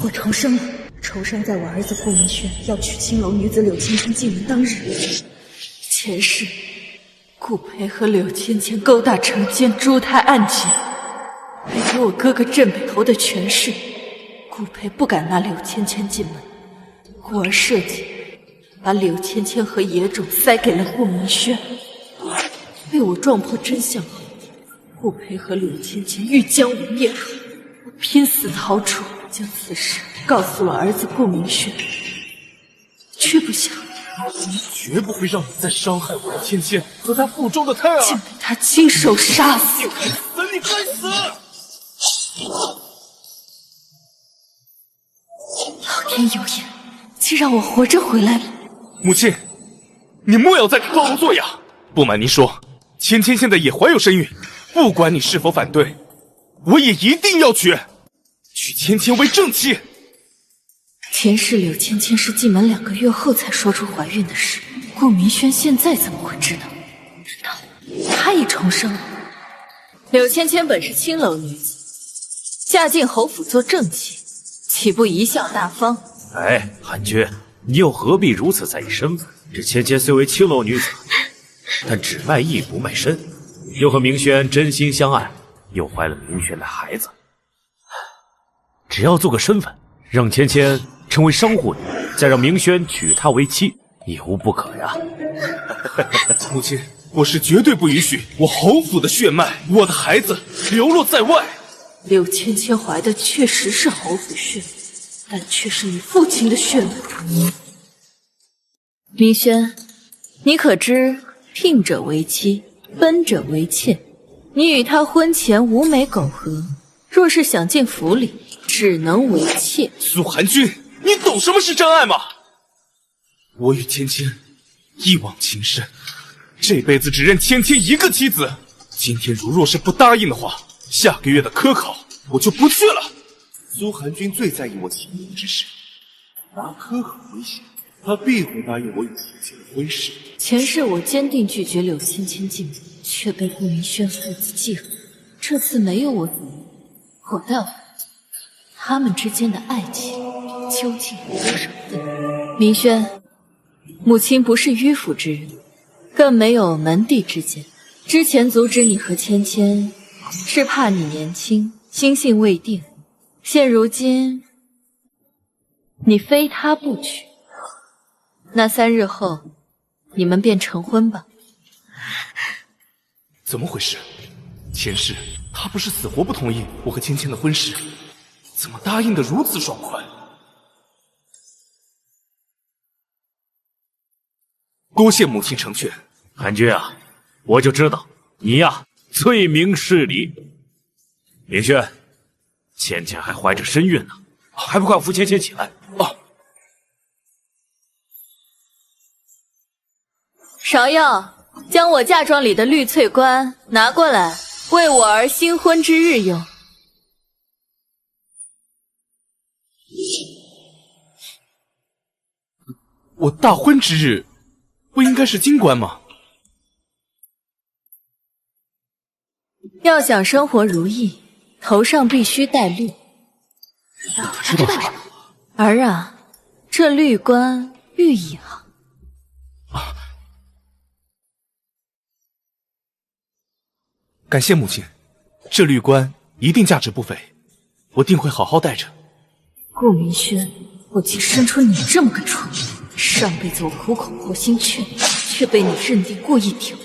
我重生了，重生在我儿子顾明轩要娶青楼女子柳芊芊进门当日。前世，顾培和柳芊芊勾搭成奸，诛胎案件，还给我哥哥镇北侯的权势。顾培不敢拿柳芊芊进门，故而设计把柳芊芊和野种塞给了顾明轩。被我撞破真相后，顾培和柳芊芊欲将我灭口，我拼死逃出，将此事告诉了儿子顾明轩，却不想绝不会让你再伤害我的芊芊和她腹中的胎儿，竟被他亲手杀死！你该死！老天有眼，竟让我活着回来了。母亲，你莫要再装聋作哑。不瞒您说，芊芊现在也怀有身孕，不管你是否反对，我也一定要娶芊芊为正妻。前世柳芊芊是进门2个月后才说出怀孕的事，顾明轩现在怎么会知道？他已重生了。柳芊芊本是青楼女子，嫁进侯府做正妻，岂不贻笑大方？哎，韩君，你又何必如此在意身份？这芊芊虽为青楼女子，但只卖艺不卖身，又和明轩真心相爱，又怀了明轩的孩子。只要做个身份，让芊芊成为商户女，再让明轩娶她为妻，也无不可呀。母亲，我是绝对不允许我侯府的血脉，我的孩子流落在外。柳芊芊怀的确实是侯府血脉，但却是你父亲的血脉。明轩，你可知聘者为妻，分者为妾？你与他婚前无美苟合，若是想进府里，只能为妾。苏寒君，你懂什么是真爱吗？我与芊芊一往情深，这辈子只认芊芊一个妻子。今天若是不答应的话，下个月的科考我就不去了。苏寒君最在意我情谊之事，拿科考威胁，他必会答应我与芊芊的婚事。前世我坚定拒绝柳芊芊进门，却被顾明轩父子记恨。这次没有我怎么？我倒问，他们之间的爱情究竟有多少分？明轩，母亲不是迂腐之人，更没有门第之见。之前阻止你和芊芊，是怕你年轻，心性未定。现如今，你非他不娶，那3日后，你们便成婚吧。怎么回事？前世他不是死活不同意我和芊芊的婚事，怎么答应的如此爽快？多谢母亲成全。韩君啊，我就知道你呀最明事理。明轩，芊芊还怀着身孕呢，还不快扶芊芊起来！芍药，将我嫁妆里的绿翠冠拿过来，为我儿新婚之日用。我大婚之日，不应该是金冠吗？要想生活如意，头上必须戴绿。知道什么？儿啊，这绿冠寓意好。感谢母亲，这绿冠一定价值不菲，我定会好好带着。顾明轩，我竟生出你这么个蠢物！上辈子我苦口婆心劝你，却被你认定过一条。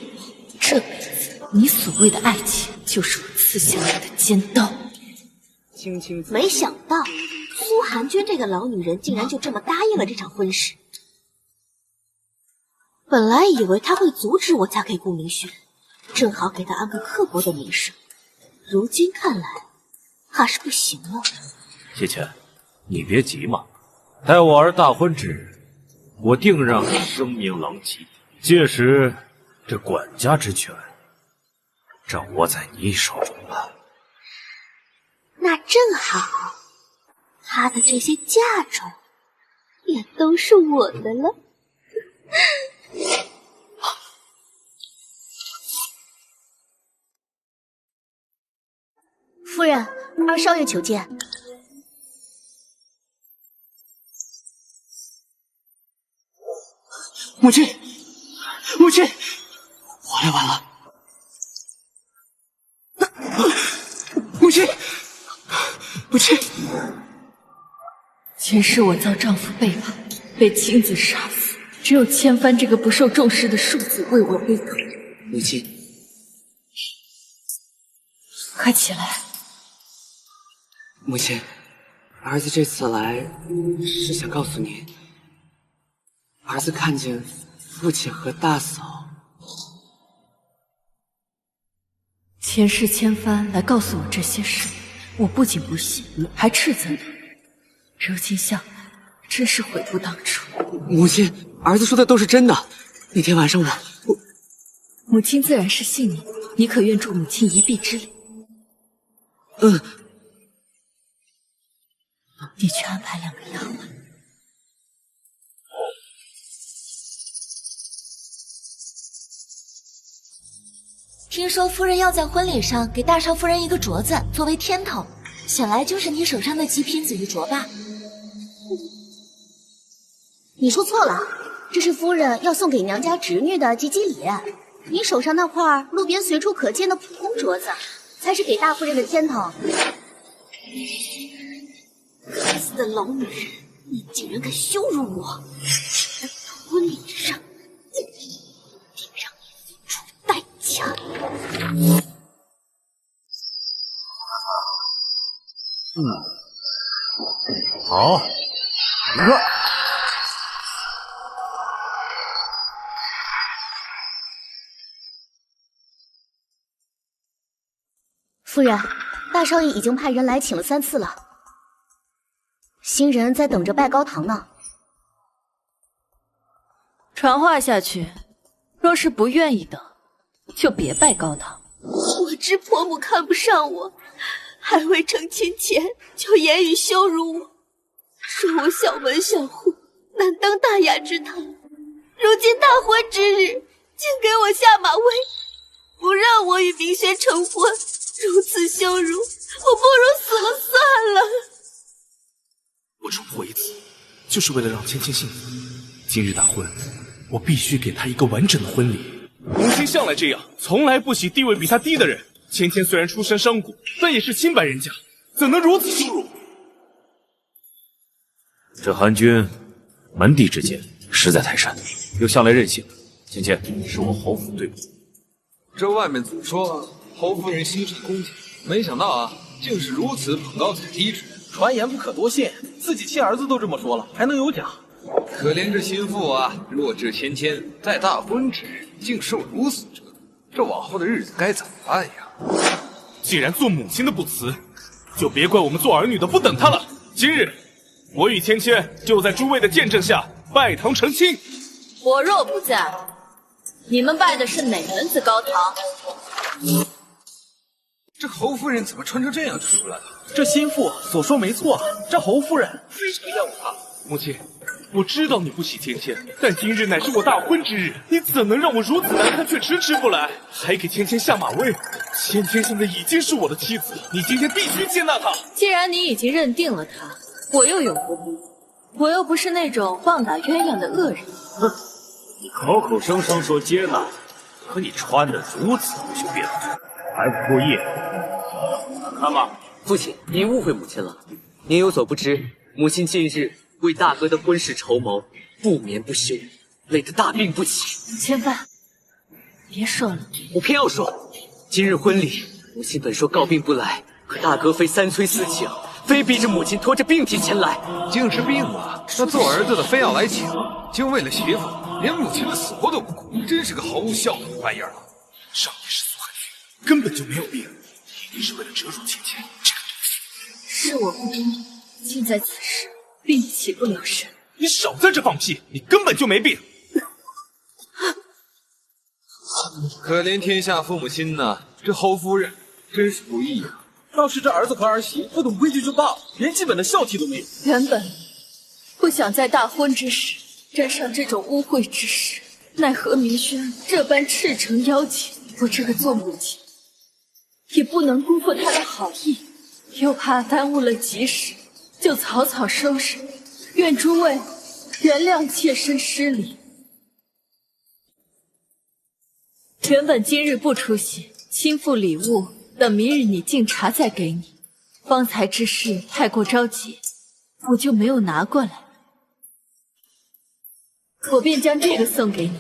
这辈子，你所谓的爱情，就是我刺下来的尖刀。没想到苏寒娟这个老女人竟然就这么答应了这场婚事。本来以为她会阻止我嫁给顾明轩，正好给她安个刻薄的名声，如今看来怕是不行了。芊芊，你别急嘛，待我儿大婚之日，我定让声名狼藉，届时这管家之权掌握在你手中了。那正好，她的这些嫁妆也都是我的了。夫人，二少爷求见。母亲，母亲，我来晚了。母亲，母亲，前世我遭丈夫背叛，被亲子杀死，只有千帆这个不受重视的庶子为我背痛。母亲，快起来！母亲，儿子这次来是想告诉您，儿子看见父亲和大嫂。前世千帆来告诉我这些事，我不仅不信，还斥责他。如今想来，真是悔不当初。母亲，儿子说的都是真的。那天晚上我母亲自然是信你，你可愿助母亲一臂之力？你去安排2个丫鬟。听说夫人要在婚礼上给大少夫人一个镯子作为天头，想来就是你手上的极品紫玉镯吧？你说错了，这是夫人要送给娘家侄女的吉吉礼。你手上那块路边随处可见的普通镯子，才是给大夫人的天头。该死的老女人，你竟然敢羞辱我！在婚礼上，一定让你付出代价。好，一个。夫人，大少爷已经派人来请了3次了，新人在等着拜高堂呢。传话下去，若是不愿意等，就别拜高堂。我知婆母看不上我，还未成亲前就言语羞辱我，说我小门小户，难登大雅之堂。如今大婚之日，竟给我下马威，不让我与明轩成婚。如此羞辱，我不如死了算了。我重活一次，就是为了让芊芊幸福。今日大婚，我必须给她一个完整的婚礼。母亲向来这样，从来不喜地位比她低的人。芊芊虽然出身商贾，但也是清白人家，怎能如此羞辱？这韩君门第之见实在太深，又向来任性。芊芊是我侯府对不起。这外面总说侯夫人心善恭俭，没想到啊，竟是如此捧高踩低之人。传言不可多信，自己亲儿子都这么说了，还能有假？可怜这心腹啊，弱智芊芊在大婚之日竟受如此折腾，这往后的日子该怎么办呀？既然做母亲的不辞，就别怪我们做儿女的不等她了。今日，我与芊芊就在诸位的见证下拜堂成亲。我若不在，你们拜的是哪门子高堂？这侯夫人怎么穿成这样就出来了？这心腹所说没错，这侯夫人非常厌恶他。母亲，我知道你不喜芊芊，但今日乃是我大婚之日，你怎能让我如此难堪却迟迟不来，还给芊芊下马威？芊芊现在已经是我的妻子，你今天必须接纳她。既然你已经认定了她，我又有何不？我又不是那种棒打鸳鸯的恶人。哼，你口口声声说接纳，可你穿得如此不修边幅，还不过夜？看吧。父亲，您误会母亲了。您有所不知，母亲近日为大哥的婚事筹谋，不眠不休，累得大病不起。千帆，别说了，我偏要说。今日婚礼，母亲本说告病不来，可大哥非3催4请，非逼着母亲拖着病体前来。竟是病了，那做儿子的非要来请，竟为了媳妇，连母亲的死活都不顾，真是个毫无孝道的玩意儿了。少爷是苏汉君，根本就没有病，一定是为了折辱芊芊这个东西。是我不忠，竟在此时并起不了身。你少在这放屁，你根本就没病。可怜天下父母心呐，这侯夫人真是不易啊。要是这儿子和儿媳不懂规矩就罢了，连基本的孝悌都没有。原本不想在大婚之时沾上这种污秽之事，奈何明轩这般赤诚邀请，我这个做母亲也不能辜负他的好意，又怕耽误了吉时，就草草收拾。愿诸位原谅妾身失礼。原本今日不出席，亲赴礼物，等明日你敬茶再给你。方才之事太过着急，我就没有拿过来，我便将这个送给你。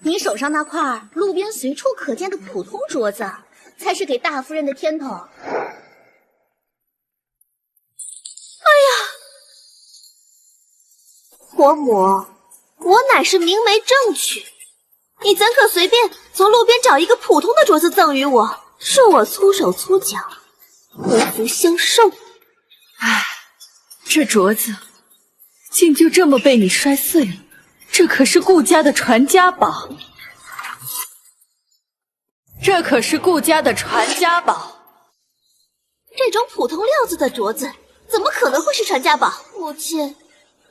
你手上那块路边随处可见的普通镯子，才是给大夫人的天头。伯母，我乃是明媒正娶，你怎可随便从路边找一个普通的镯子赠予我？恕我粗手粗脚，不服相受。唉，这镯子竟就这么被你摔碎了，这可是顾家的传家宝，这可是顾家的传家宝。这种普通料子的镯子，怎么可能会是传家宝？母亲，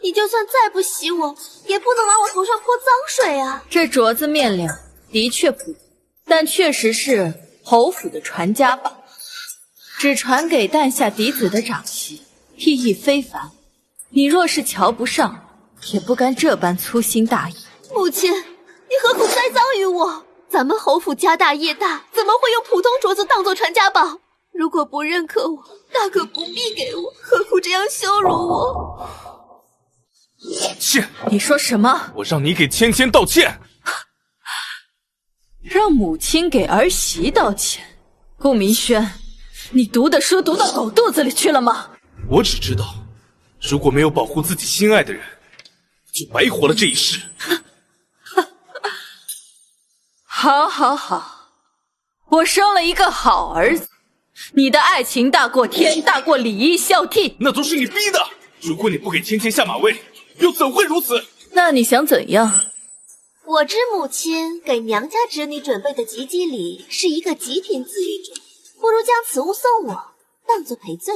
你就算再不喜我，也不能往我头上泼脏水啊！这镯子面料的确普通，但确实是侯府的传家宝，只传给诞下嫡子的长媳，意义非凡。你若是瞧不上，也不该这般粗心大意。母亲，你何苦栽赃于我？咱们侯府家大业大，怎么会用普通镯子当做传家宝？如果不认可我，大可不必给我，何苦这样羞辱我？切！你说什么？我让你给芊芊道歉。让母亲给儿媳道歉？顾明轩，你读的书读到狗肚子里去了吗？我只知道，如果没有保护自己心爱的人，就白活了这一世。好，好，好，我生了一个好儿子。你的爱情大过天，大过礼义孝悌，那都是你逼的。如果你不给芊芊下马威，又怎会如此？那你想怎样？我知母亲给娘家侄女准备的吉吉礼是一个极品紫玉镯，不如将此物送我，当作赔罪，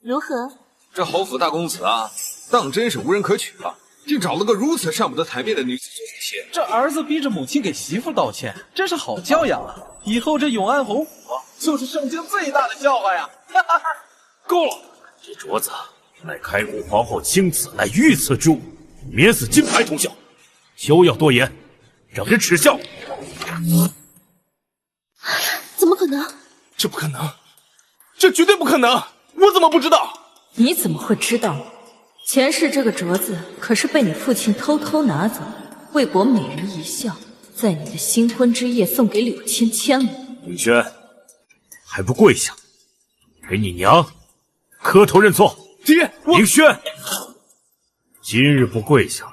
如何？这侯府大公子啊，当真是无人可取了，竟找了个如此上不得台面的女子做妻。这儿子逼着母亲给媳妇道歉，真是好教养啊！以后这永安侯府就是圣经最大的笑话呀！够了，这镯子乃开国皇后青瓷，乃御赐之物，免死金牌铜效，休要多言，让人耻笑。怎么可能？这不可能，这绝对不可能！我怎么不知道？你怎么会知道？前世这个镯子可是被你父亲偷偷拿走，为博美人一笑，在你的新婚之夜送给柳芊芊了。明轩，还不跪下，给你娘磕头认错！爹，明轩，今日不跪下，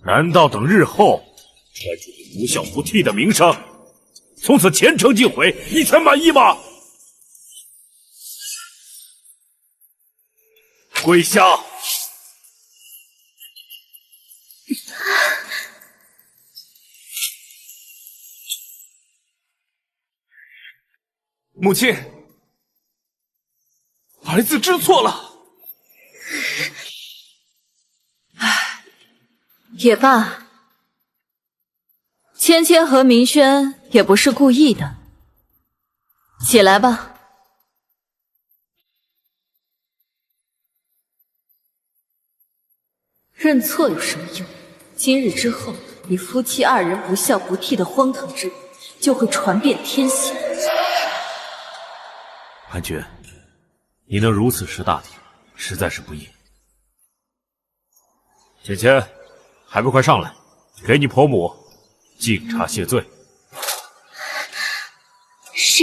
难道等日后穿出你不孝不悌的名声，从此前程尽毁，你才满意吗？跪下！母亲，儿子知错了。也罢，芊芊和明轩也不是故意的。起来吧。认错有什么用？今日之后，你夫妻二人不孝不悌的荒唐之语就会传遍天下。安君，你能如此识大体，实在是不易。芊芊，还不快上来，给你婆母敬茶谢罪。是。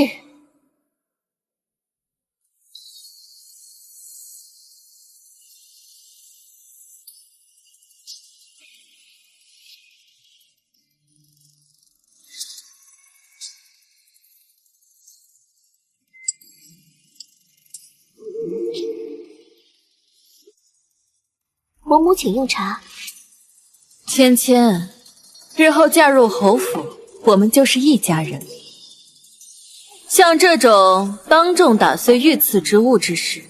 伯母请用茶。芊芊，日后嫁入侯府，我们就是一家人。像这种当众打碎御赐之物之事，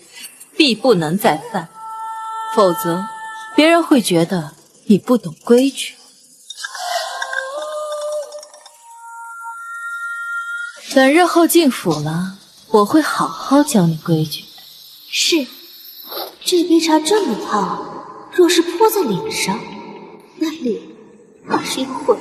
必不能再犯，否则别人会觉得你不懂规矩。等日后进府了，我会好好教你规矩。是，这杯茶这么烫，若是泼在脸上，那脸怕是要毁。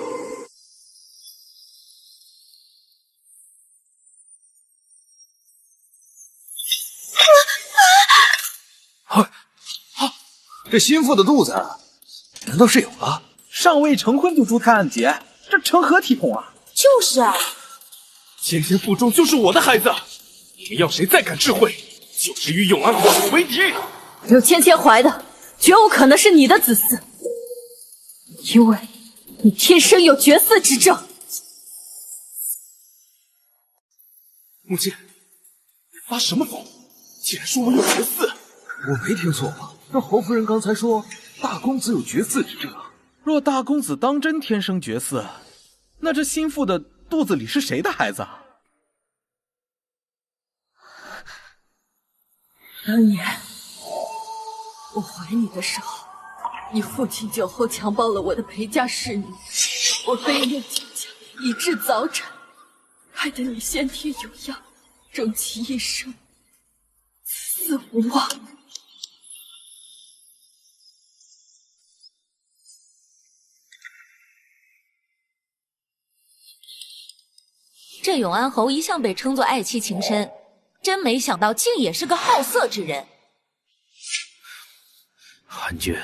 这心腹的肚子难道是有了？尚未成婚就珠胎暗结，这成何体统啊！就是啊，芊芊腹中就是我的孩子，你们要谁再敢智慧，就是与永安侯府为敌。柳芊芊怀的绝无可能是你的子嗣，因为你天生有绝嗣之症。母亲，你发什么疯？竟然说我有绝嗣！我没听错吧？这侯夫人刚才说大公子有绝嗣之症。若大公子当真天生绝嗣，那这心腹的肚子里是谁的孩子啊？当年我怀你的时候，你父亲酒后强暴了我的陪嫁侍女，我悲怒坚强，以致早产，害得你先天有恙，终其一生死无望。这永安侯一向被称作爱妻情深，真没想到竟也是个好色之人。韩君，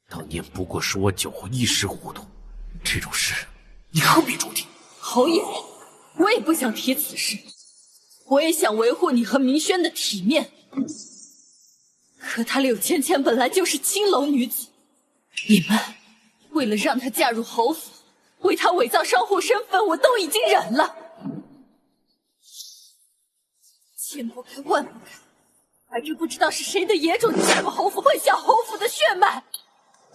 当年不过是我酒后一时糊涂，这种事你何必注定？侯爷，我也不想提此事，我也想维护你和明轩的体面。可她柳芊芊本来就是青楼女子，你们为了让她嫁入侯府，为她伪造商户身份，我都已经忍了。千不该万不该，怀着不知道是谁的野种嫁入侯府，混淆侯府的血脉。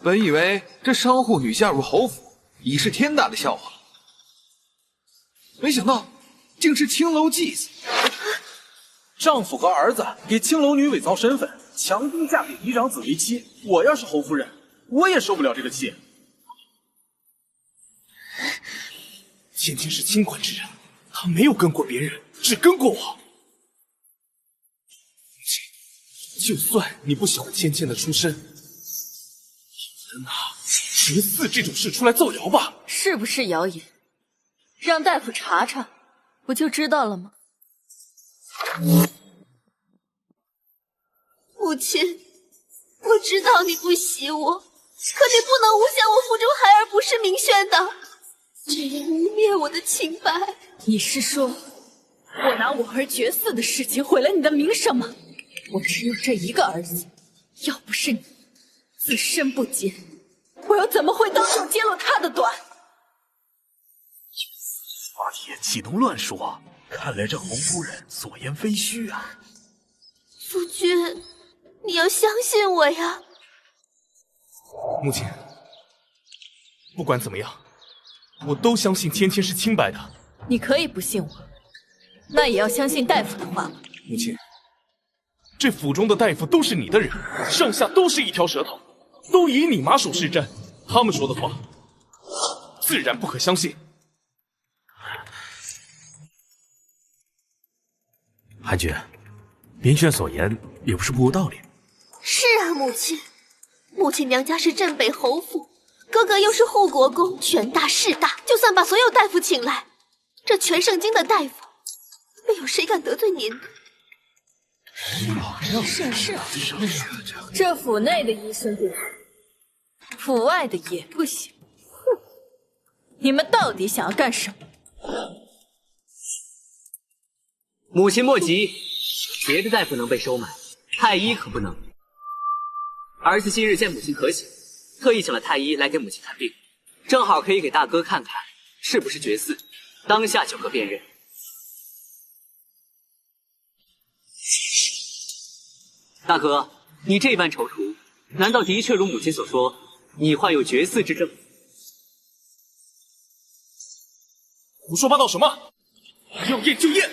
本以为这商户女嫁入侯府已是天大的笑话，没想到竟是青楼妓子。丈夫和儿子给青楼女伪造身份，强逼嫁给嫡长子为妻。我要是侯夫人，我也受不了这个气。芊芊是清官之人，她没有跟过别人，只跟过我。母亲，就算你不喜欢芊芊的出身，也不能拿绝嗣这种事出来造谣吧？是不是谣言？让大夫查查，不就知道了吗？母亲，我知道你不喜我，可你不能诬陷我腹中孩儿不是明轩的，这样污蔑我的清白。你是说，我拿我儿绝嗣的事情毁了你的名声吗？我只有这一个儿子，要不是你自身不洁，我又怎么会当众揭露他的短？八爷岂能乱说？看来这侯夫人所言非虚啊！夫君，你要相信我呀！母亲，不管怎么样，我都相信芊芊是清白的。你可以不信我，那也要相信大夫的话。母亲，这府中的大夫都是你的人，上下都是一条舌头，都以你马首是瞻，他们说的话，自然不可相信。韩君，明轩所言也不是不无道理。是啊，母亲，母亲娘家是镇北侯府，哥哥又是护国公，权大势大，就算把所有大夫请来，这全盛京的大夫，没有谁敢得罪您的。是，这府内的医生不行，府外的也不行。哼，你们到底想要干什么？母亲莫急，别的大夫能被收买，太医可不能。儿子今日见母亲可喜，特意请了太医来给母亲看病，正好可以给大哥看看是不是绝嗣，当下就可辨认。大哥，你这般踌躇，难道的确如母亲所说，你患有绝嗣之症？胡说八道什么？要验就验！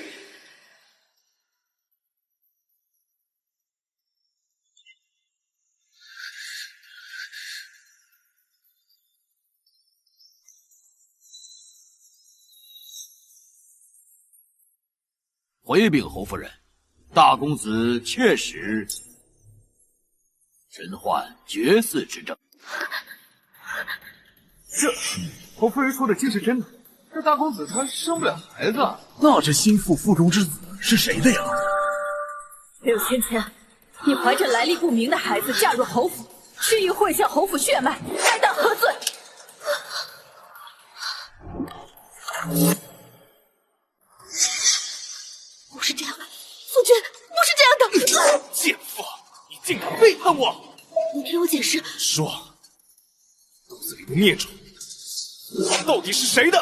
回禀侯夫人，大公子确实身患绝嗣之症。侯夫人说的竟是真的，这大公子他生不了孩子。那这心腹腹中之子是谁的呀？柳芊芊，你怀着来历不明的孩子嫁入侯府，蓄意混淆侯府血脉，该当何罪？不是这样的，夫君，不是这样的！贱妇，你竟敢背叛我！你听我解释。说，肚子里的孽种到底是谁的？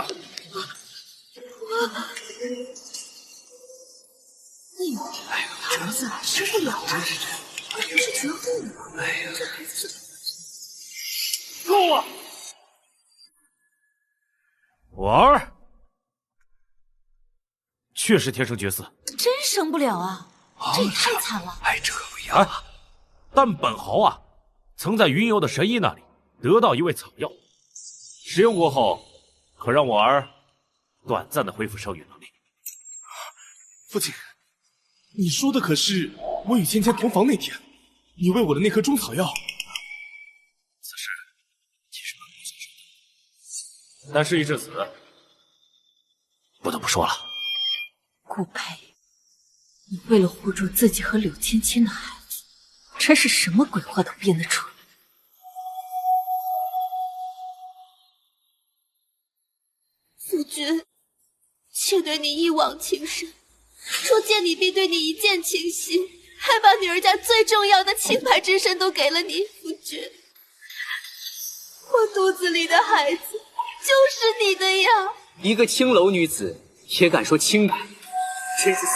哎呀，儿子生不了啊，这是绝户呢。哎呀，这孩子是……够了！我儿确实天生绝嗣，真生不了啊！这也太惨了。哎，这可不一样啊！但本侯啊，曾在云游的神医那里得到一味草药，使用过后，可让我儿短暂的恢复生育能力。父亲，你说的可是我与芊芊同房那天，你喂我的那颗中草药？此事其实本不所知，但事已至此，不得不说了。顾培，你为了护住自己和柳芊芊的孩子，真是什么鬼话都编得出来。夫君，妾对你一往情深，说见你必对你一见倾心，还把女儿家最重要的清白之身都给了你，夫君。我肚子里的孩子就是你的呀！一个青楼女子也敢说清白，真是笑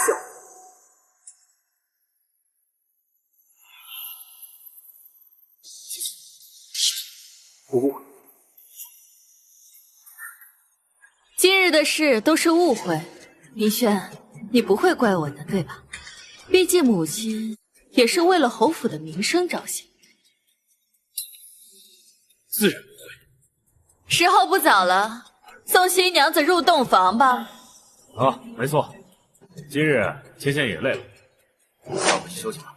话。今日的事都是误会，明轩，你不会怪我的，对吧？毕竟母亲也是为了侯府的名声着想。自然不会。时候不早了，送新娘子入洞房吧。啊，没错。今日芊芊也累了，让回去休息吧。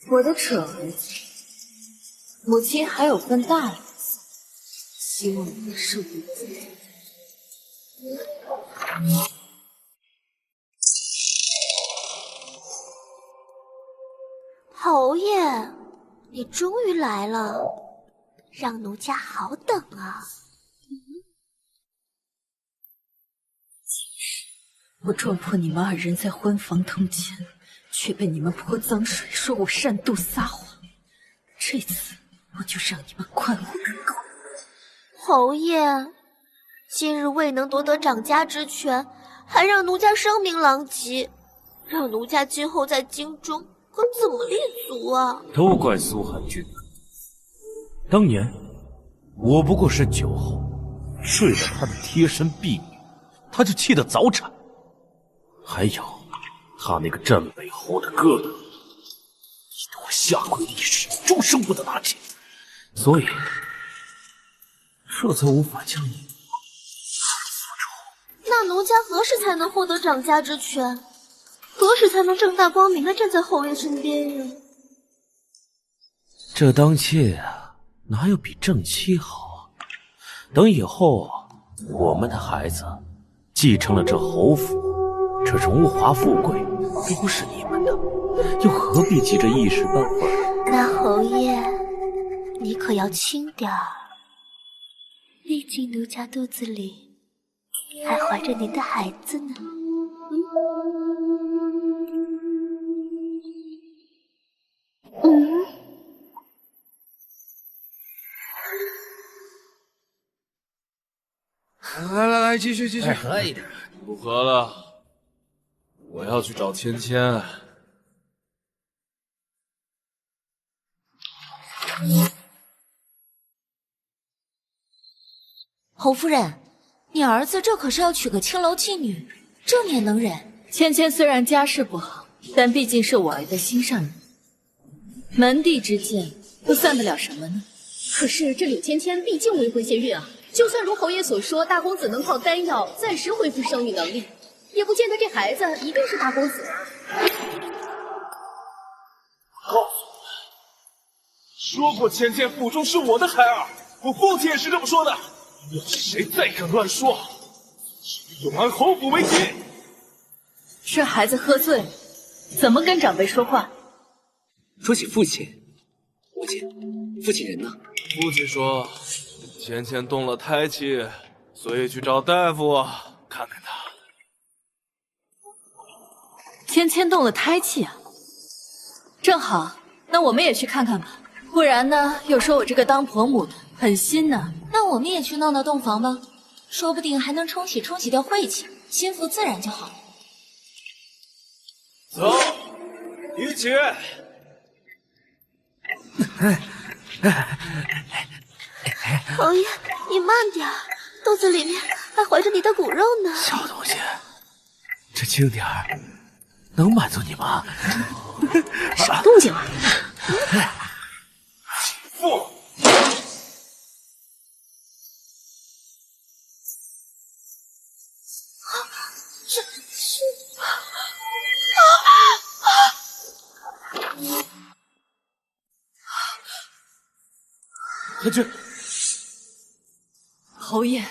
我的蠢儿子，母亲还有份大礼送，希望你受用自如。侯爷，你终于来了，让奴家好等啊！我撞破你们二人在婚房通奸，却被你们泼脏水，说我擅妒撒谎。这次我就让你们快活个够！侯爷，今日未能夺得掌家之权，还让奴家声名狼藉，让奴家今后在京中可怎么立足啊？都怪苏寒君。当年我不过是酒后睡了他的贴身婢女，他就气得早产。还有他那个镇北侯的哥哥，气得我下跪立誓，终生不得纳妾，所以这才无法将你。那奴家何时才能获得掌家之权？何时才能正大光明的站在侯爷身边呀？这当妾啊，哪有比正妻好啊？等以后我们的孩子继承了这侯府，这荣华富贵都是你们的，又何必急着一时半会儿？那侯爷，你可要轻点儿，毕竟奴家肚子里还怀着您的孩子呢。来，继续。喝一点。不喝了，我要去找芊芊。侯夫人，你儿子这可是要娶个青楼妓女，这你也能忍？芊芊虽然家世不好，但毕竟是我儿的心上人，门第之见又算得了什么呢？可是这柳芊芊毕竟未婚先孕啊，就算如侯爷所说，大公子能靠丹药暂时恢复生育能力，也不见得这孩子一定是大公子。告诉你，说过芊芊腹中是我的孩儿，我父亲也是这么说的。要是谁再敢乱说，以永安侯府为题。这孩子喝醉了，怎么跟长辈说话？说起父亲，父亲人呢？父亲说，芊芊动了胎气，所以去找大夫看看他。芊芊动了胎气啊，正好，那我们也去看看吧。不然呢，又说我这个当婆母的狠心呢。那我们也去闹闹洞房吧，说不定还能冲洗掉晦气，心腹自然就好了。走，一起。侯爷，你慢点，肚子里面还怀着你的骨肉呢。小东西，这轻点儿，能满足你吗？啥动静啊？父。韩君，侯爷，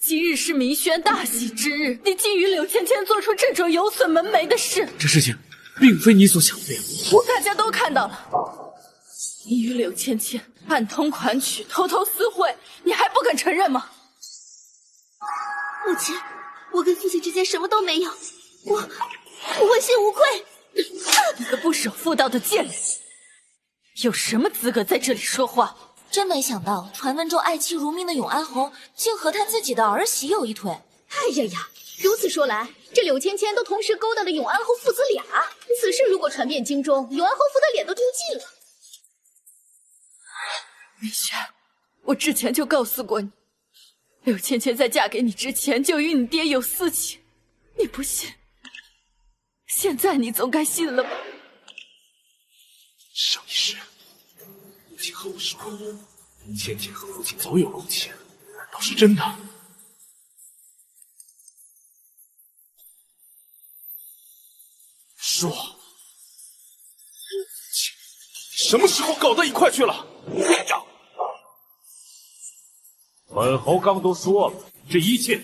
今日是明轩大喜之日，你竟与柳芊芊做出这种有损门楣的事，这事情并非你所想的样子。大家都看到了，你与柳芊芊暗通款曲，偷偷私会，你还不肯承认吗？母亲，我跟父亲之间什么都没有，我问心无愧。你个不守妇道的贱人，有什么资格在这里说话？真没想到，传闻中爱妻如命的永安侯，竟和他自己的儿媳有一腿。哎呀呀，如此说来，这柳芊芊都同时勾搭了永安侯父子俩。此事如果传遍京中，永安侯府的脸都丢尽了。明轩，我之前就告诉过你，柳芊芊在嫁给你之前就与你爹有私情，你不信，现在你总该信了吧？上一世，父亲和我说，芊芊和父亲早有勾结，难道是真的？说，什么时候搞到一块去了？院长，本侯刚都说了，这一切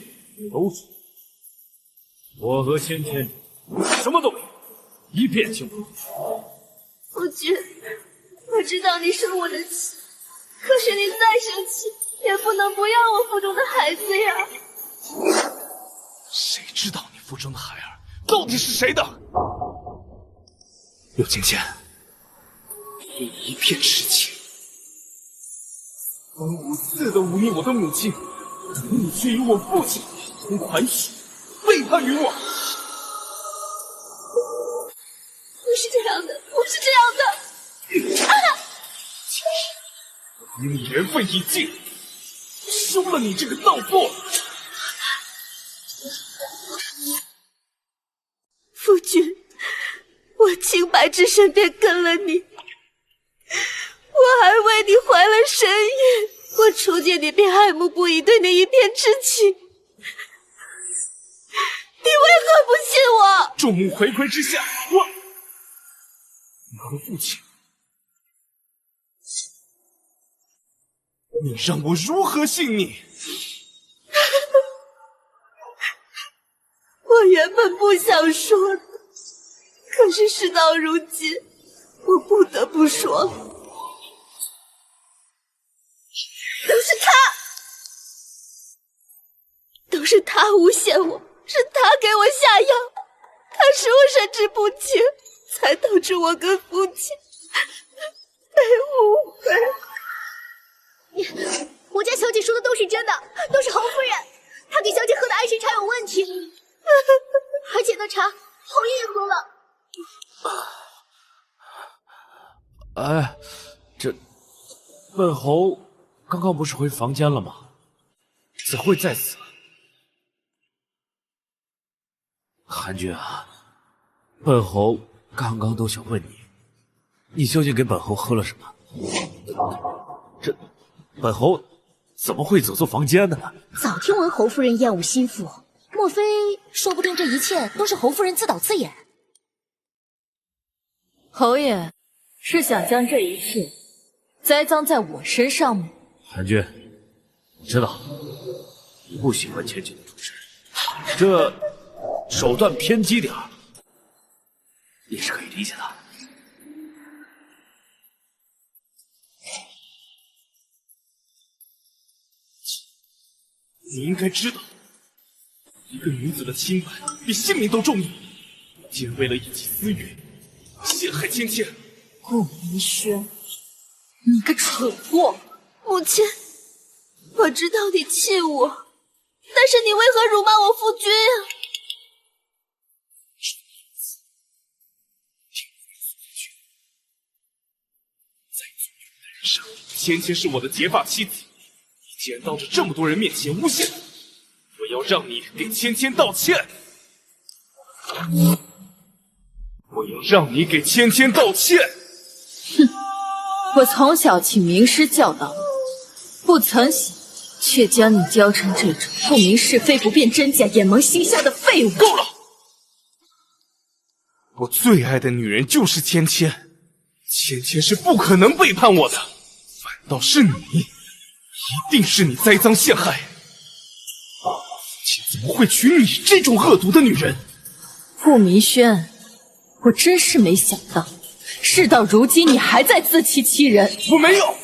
都是我和芊芊什么都没有，一片清白。夫君，我知道你生我的气，可是你再生气，也不能不要我腹中的孩子呀。谁知道你腹中的孩儿到底是谁的？柳芊芊，你一片痴情，方无字的忤逆我的母亲，你却与我父亲同款曲，背叛于我。不是这样的，不是这样的。因你缘分已尽，休了你这个荡妇。夫君，我清白之身便跟了你，我还为你怀了身孕，我初见你便爱慕不已，对你一片痴情。你为何不信我？众目睽睽之下，你和父亲，你让我如何信你？我原本不想说的，可是事到如今，我不得不说了。都是他诬陷我，是他给我下药，他使我神志不清，才导致我跟父亲被误会。我家小姐说的都是真的，都是侯夫人，她给小姐喝的爱神茶有问题，而且那茶侯爷也喝了。哎，这本侯刚刚不是回房间了吗？怎会在此？韩君啊，本侯刚刚都想问你，你究竟给本侯喝了什么？本侯怎么会走错房间的呢？早听闻侯夫人厌恶心腹，莫非说不定这一切都是侯夫人自导自演？侯爷是想将这一切栽赃在我身上吗？韩君，我知道你不喜欢千金的出身，这手段偏激点儿也是可以理解的。你应该知道，一个女子的清白比性命都重要。竟然为了一己私欲，陷害芊芊。顾明轩，你个蠢货！母亲，我知道你气我，但是你为何辱骂我夫君啊？在做女人的人生，芊芊是我的结发妻子，你竟然当着这么多人面前诬陷我，我要让你给芊芊道歉！我要让你给芊芊道歉！哼，我从小请名师教导，不曾想却将你教成这种不明是非、不辨真假、眼蒙心瞎的废物。够了！我最爱的女人就是芊芊，芊芊是不可能背叛我的，反倒是你，一定是你栽赃陷害。父亲怎么会娶你这种恶毒的女人？顾明轩，我真是没想到，事到如今你还在自欺欺人。我没有。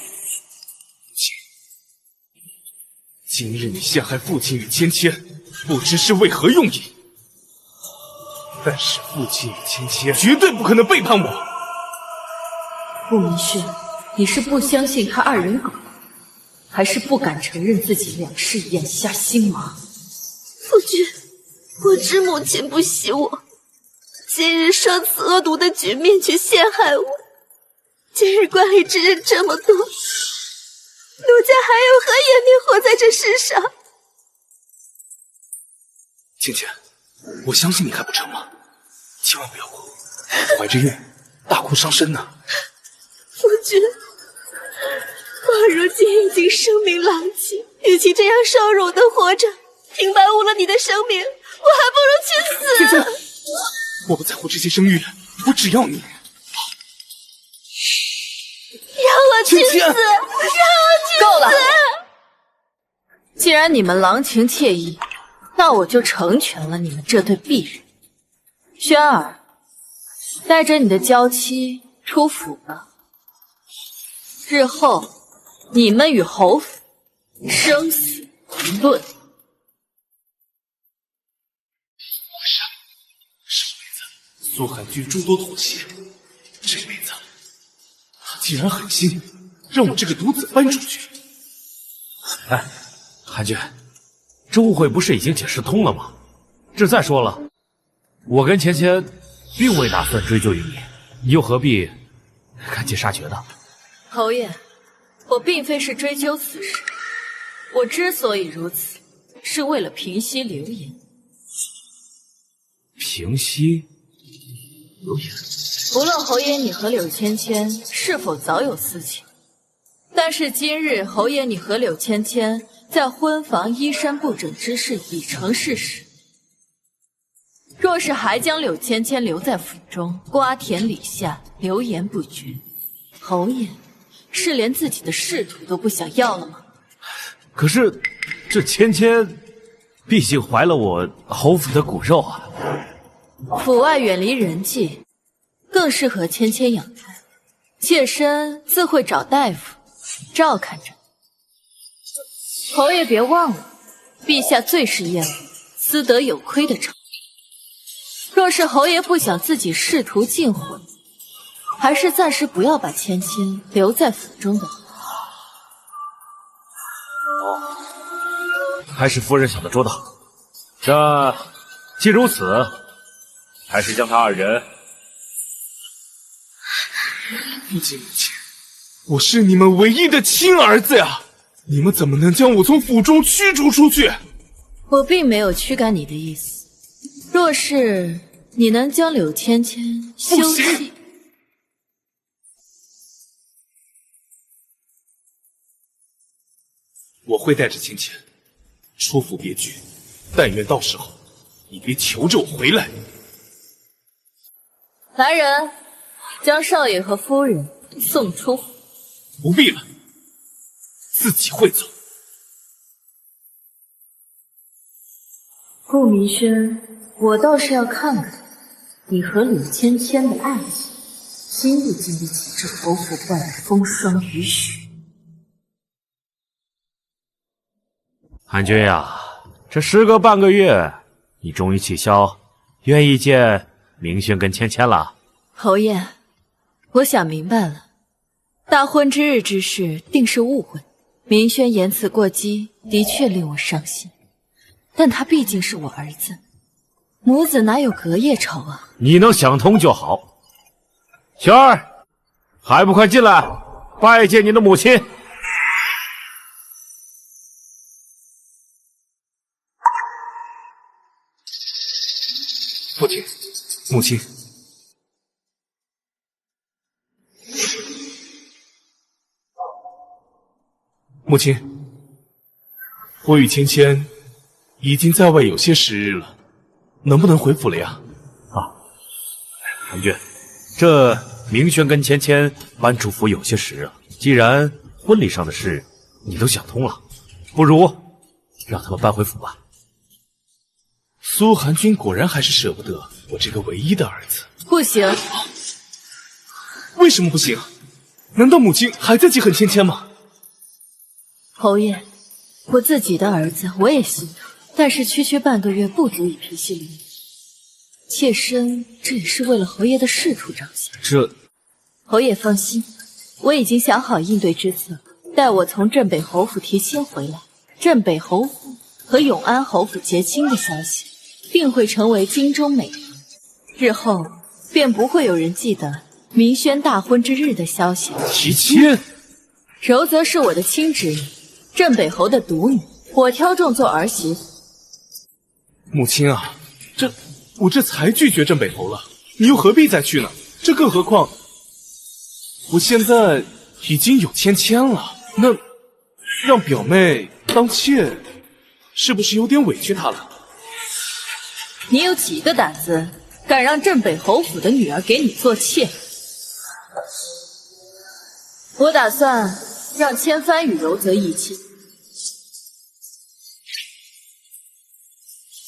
今日你陷害父亲与芊芊，不知是为何用意。但是父亲与芊芊绝对不可能背叛我。顾明轩，你是不相信他二人狗，还是不敢承认自己两世眼瞎心盲？夫君，我知母亲不喜我，今日设此恶毒的局面去陷害我，今日官里之人这么多，奴家还有何颜面活在这世上？芊芊，我相信你还不成吗？千万不要哭，怀着孕，大哭伤身呢。夫君，我如今已经声名狼藉，与其这样受辱的活着，平白误了你的生命，我还不如去死。芊芊，我不在乎这些声誉，我只要你。让我去死！让我去死！够了！既然你们郎情妾意，那我就成全了你们这对璧人。轩儿，带着你的娇妻出府吧。日后你们与侯府生死一论。上辈子苏寒居诸多妥协，这辈子他竟然狠心让我这个独子搬出去。哎，韩君，这误会不是已经解释通了吗？这再说了，我跟芊芊并未打算追究于你，你又何必赶尽杀绝呢？侯爷，我并非是追究此事，我之所以如此，是为了平息流言。平息流言？无论侯爷你和柳芊芊是否早有私情，但是今日侯爷你和柳芊芊在婚房衣衫不整之事已成事实。若是还将柳芊芊留在府中，瓜田李下，流言不绝，侯爷是连自己的仕途都不想要了吗？可是这芊芊毕竟怀了我侯府的骨肉啊。府外远离人际，更适合芊芊养胎。妾身自会找大夫照看着。侯爷别忘了，陛下最是厌恶私德有亏的场。若是侯爷不想自己仕途尽毁，还是暂时不要把芊芊留在府中的好。还是夫人想的周到。这既如此，还是将他二人。父亲母亲，我是你们唯一的亲儿子呀！你们怎么能将我从府中驱逐出去？我并没有驱赶你的意思。若是你能将柳芊芊休弃，我会带着芊芊出府别居，但愿到时候你别求着我回来。来人，将少爷和夫人送出府。不必了，自己会走。顾明轩，我倒是要看看你和柳芊芊的爱情经不经得起这侯府外的风霜雨雪。汉君呀，这时隔半个月，你终于起箫，愿意见明轩跟芊芊了。侯爷，我想明白了，大婚之日之事定是误会。明轩言辞过激，的确令我伤心，但他毕竟是我儿子，母子哪有隔夜仇啊？你能想通就好。萱儿，还不快进来拜见你的母亲！父亲，母亲。母亲，我与芊芊已经在外有些时日了，能不能回府了呀？汉君，这明轩跟芊芊搬出府有些时了，既然婚礼上的事你都想通了，不如让他们搬回府吧。苏寒君果然还是舍不得我这个唯一的儿子。不行。为什么不行？难道母亲还在记恨芊芊吗？侯爷，我自己的儿子我也心疼，但是区半个月不足以平息离异。妾身这也是为了侯爷的仕途着想。侯爷放心，我已经想好应对之策。待我从镇北侯府提亲回来，镇北侯府和永安侯府结亲的消息定会成为京中美谈，日后便不会有人记得明轩大婚之日的消息了。提亲？柔则是我的亲侄女，镇北侯的独女，我挑中做儿媳妇。母亲啊，我这才拒绝镇北侯了，你又何必再去呢？这更何况我现在已经有芊芊了，那让表妹当妾，是不是有点委屈她了？你有几个胆子，敢让镇北侯府的女儿给你做妾？我打算让千帆与柔则一亲。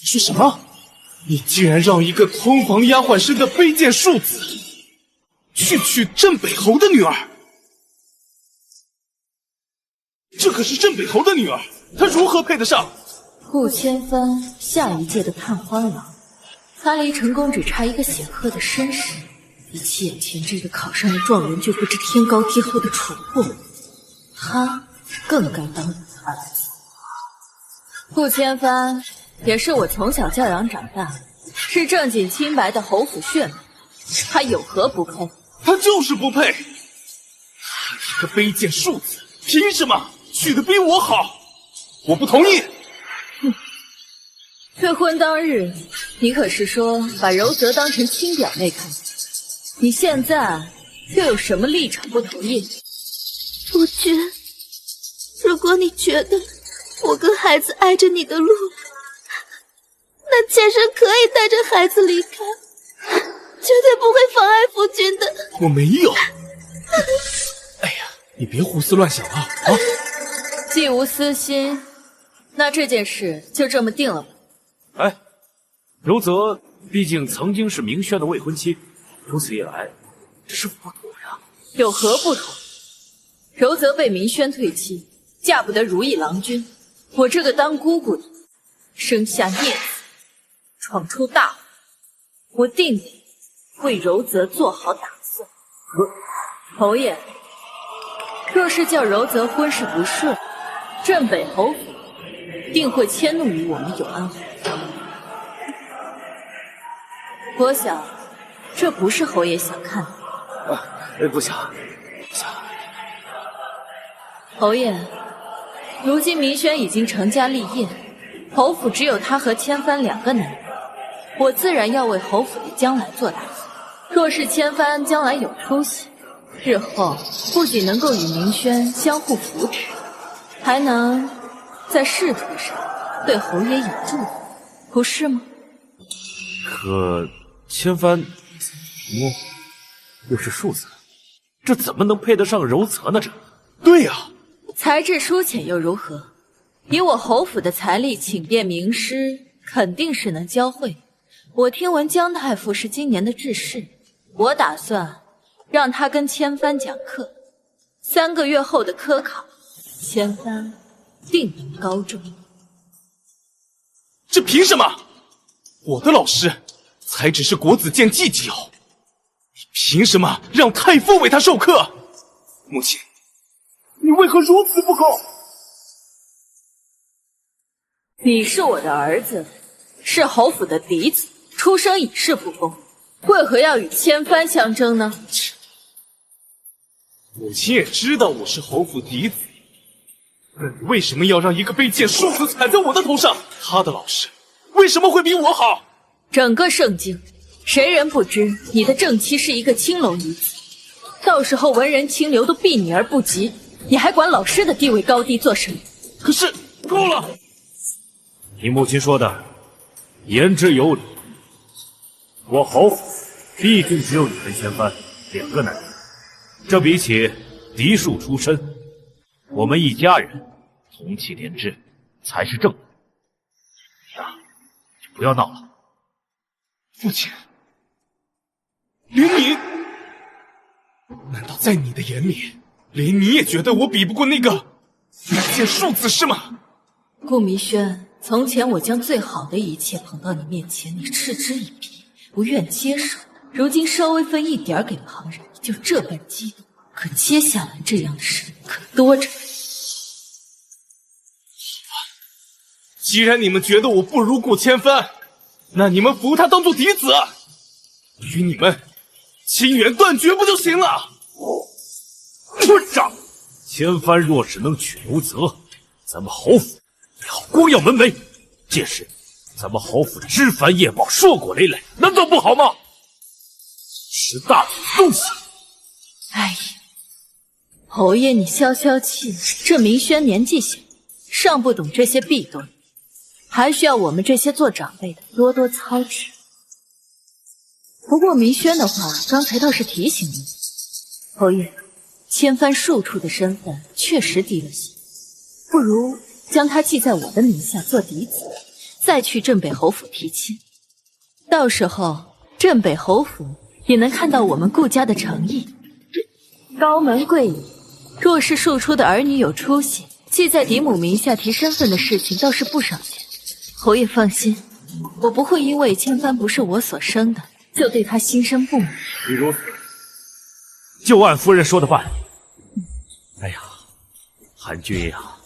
你说什么？你竟然让一个通房丫鬟生的卑贱庶子去娶镇北侯的女儿？这可是镇北侯的女儿，她如何配得上？顾千帆，下一届的探花郎，他离成功只差一个显赫的身世，比起眼前这个考上了状元就不知天高地厚的蠢货，他更该当你的儿子。顾千帆也是我从小教养长大，是正经清白的侯府血脉，他有何不配？他就是不配！一个卑贱庶子，凭什么娶得比我好？我不同意！哼，退婚当日，你可是说把柔则当成亲表妹看待，你现在又有什么立场不同意？夫君，如果你觉得我跟孩子挨着你的路，那妾身可以带着孩子离开，绝对不会妨碍夫君的。我没有。哎呀，你别胡思乱想了啊！既无私心，那这件事就这么定了吧。哎，柔则毕竟曾经是明轩的未婚妻，如此一来，这是不妥呀。有何不妥？柔则被明轩退妻，嫁不得如意郎君，我这个当姑姑的生下孽子，闯出大祸，我定得为柔则做好打算。侯爷，若是叫柔则婚事不顺，镇北侯府定会迁怒于我们永安侯。我想，这不是侯爷想看的。不想。侯爷，如今明轩已经成家立业，侯府只有他和千帆两个男人，我自然要为侯府的将来做打算。若是千帆将来有出息，日后不仅能够与明轩相互扶持，还能在仕途上对侯爷有助，不是吗？可千帆摸又是庶子，这怎么能配得上柔泽呢？这对呀，才智疏浅又如何？以我侯府的财力，请遍名师，肯定是能教会。我听闻姜太傅是今年的致仕，我打算让他跟千帆讲课。3个月后的科考，千帆定能高中。这凭什么？我的老师才只是国子监祭酒，你凭什么让太傅为他授课？母亲，你为何如此不公？你是我的儿子，是侯府的嫡子，出生已是不公，为何要与千帆相争呢？母亲也知道我是侯府嫡子，那你为什么要让一个卑贱庶子踩在我的头上？他的老师为什么会比我好？整个圣境，谁人不知你的正妻是一个青楼女子？到时候文人清流都避你而不及，你还管老师的地位高低做什么？可是够了！你母亲说的言之有理，我侯府毕竟只有你跟千帆2个男人，这比起嫡庶出身，我们一家人同气连枝才是正道。就不要闹了。父亲，连你，难道在你的眼里，连你也觉得我比不过那个卑贱庶子是吗？顾明轩，从前我将最好的一切捧到你面前，你嗤之以鼻，不愿接受。如今稍微分一点给旁人，你就这般激动。可接下来这样的事可多着。既然你们觉得我不如顾千帆，那你们扶他当做嫡子，与你们亲缘断绝不就行了？混账！千帆若是能娶柔泽，咱们侯府也好光耀门楣。届时，咱们侯府枝繁叶茂，硕果累累，难道不好吗？识大体的东西！哎呀，侯爷你消消气，这明轩年纪小，尚不懂这些弊端，还需要我们这些做长辈的多多操持。不过明轩的话，刚才倒是提醒你，侯爷，千帆庶出的身份确实低了些，不如将他记在我的名下做嫡子，再去镇北侯府提亲。到时候镇北侯府也能看到我们顾家的诚意。高门贵礼，若是庶出的儿女有出息，记在嫡母名下提身份的事情倒是不少见。侯爷放心，我不会因为千帆不是我所生的，就对他心生不满。你如此，就按夫人说的办。哎呀，韩君呀，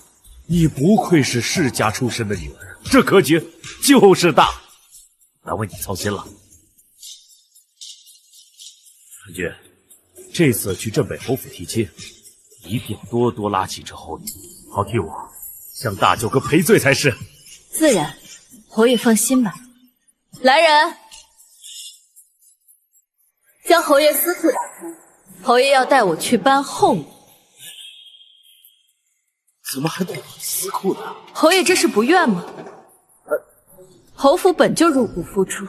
你不愧是世家出身的女儿，这格局就是大，难为你操心了。韩君，这次去镇北侯府提亲，一定要多多拉几只侯女，好替我向大舅哥赔罪才是。自然，侯爷放心吧。来人，将侯爷私库打开，侯爷要带我去搬后母。怎么还懂私库呢？侯爷这是不愿吗？侯府本就入不敷出，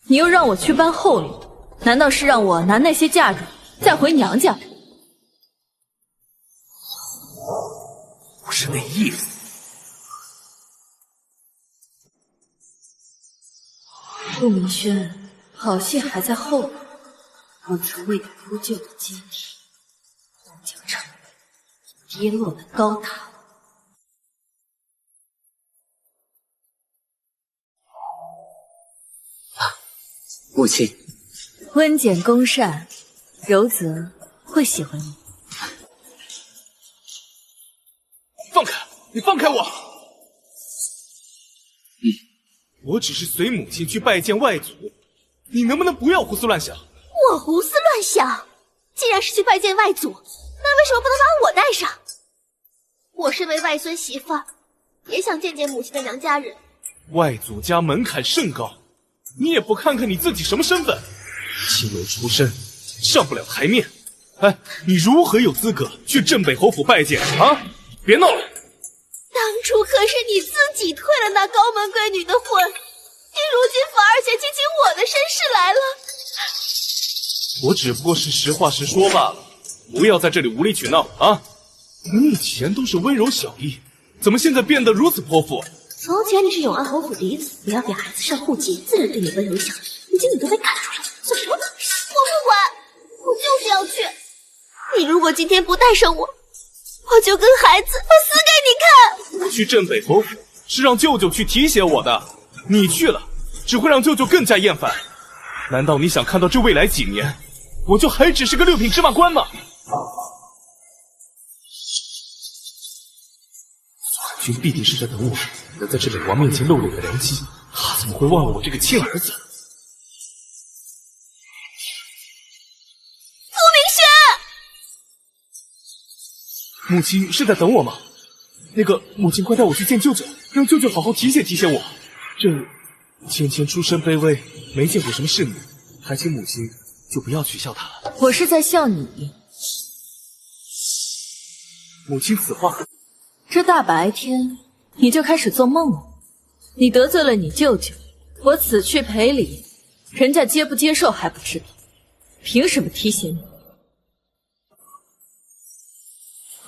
你又让我去搬后路，难道是让我拿那些嫁妆再回娘家？不是那意思。顾明轩，好戏还在后头，我曾为你铺就的基地，终将成为跌落的高塔。母亲，温简恭善，柔泽会喜欢你。放开！你放开我！我只是随母亲去拜见外祖，你能不能不要胡思乱想？我胡思乱想？既然是去拜见外祖，那为什么不能把我带上？我身为外孙媳妇儿，也想见见母亲的娘家人。外祖家门槛甚高，你也不看看你自己什么身份，青楼出身，上不了台面。哎，你如何有资格去镇北侯府拜见啊？别闹了！当初可是你自己退了那高门贵女的婚，你如今反而嫌弃起我的身世来了。我只不过是实话实说罢了，不要在这里无理取闹啊！你以前都是温柔小意，怎么现在变得如此泼妇？从前你是永安侯府嫡子，不要给孩子上户籍，自然对你温柔小意。如今你都被赶出来了，算什么本事？我不管，我就是要去。你如果今天不带上我，我就跟孩子我死给你看！我去镇北侯府是让舅舅去提携我的，你去了只会让舅舅更加厌烦。难道你想看到这未来几年，我就还只是个6品芝麻官吗？苏寒君必定是在等我，能在这北王面前露脸的良机，他怎么会忘了我这个亲儿子？母亲是在等我吗？那个，母亲快带我去见舅舅，让舅舅好好提携提携我。这芊芊出身卑微，没见过什么世面，还请母亲就不要取笑她了。我是在笑你。母亲此话，这大白天你就开始做梦了？你得罪了你舅舅，我此去赔礼，人家接不接受还不知道，凭什么提携你？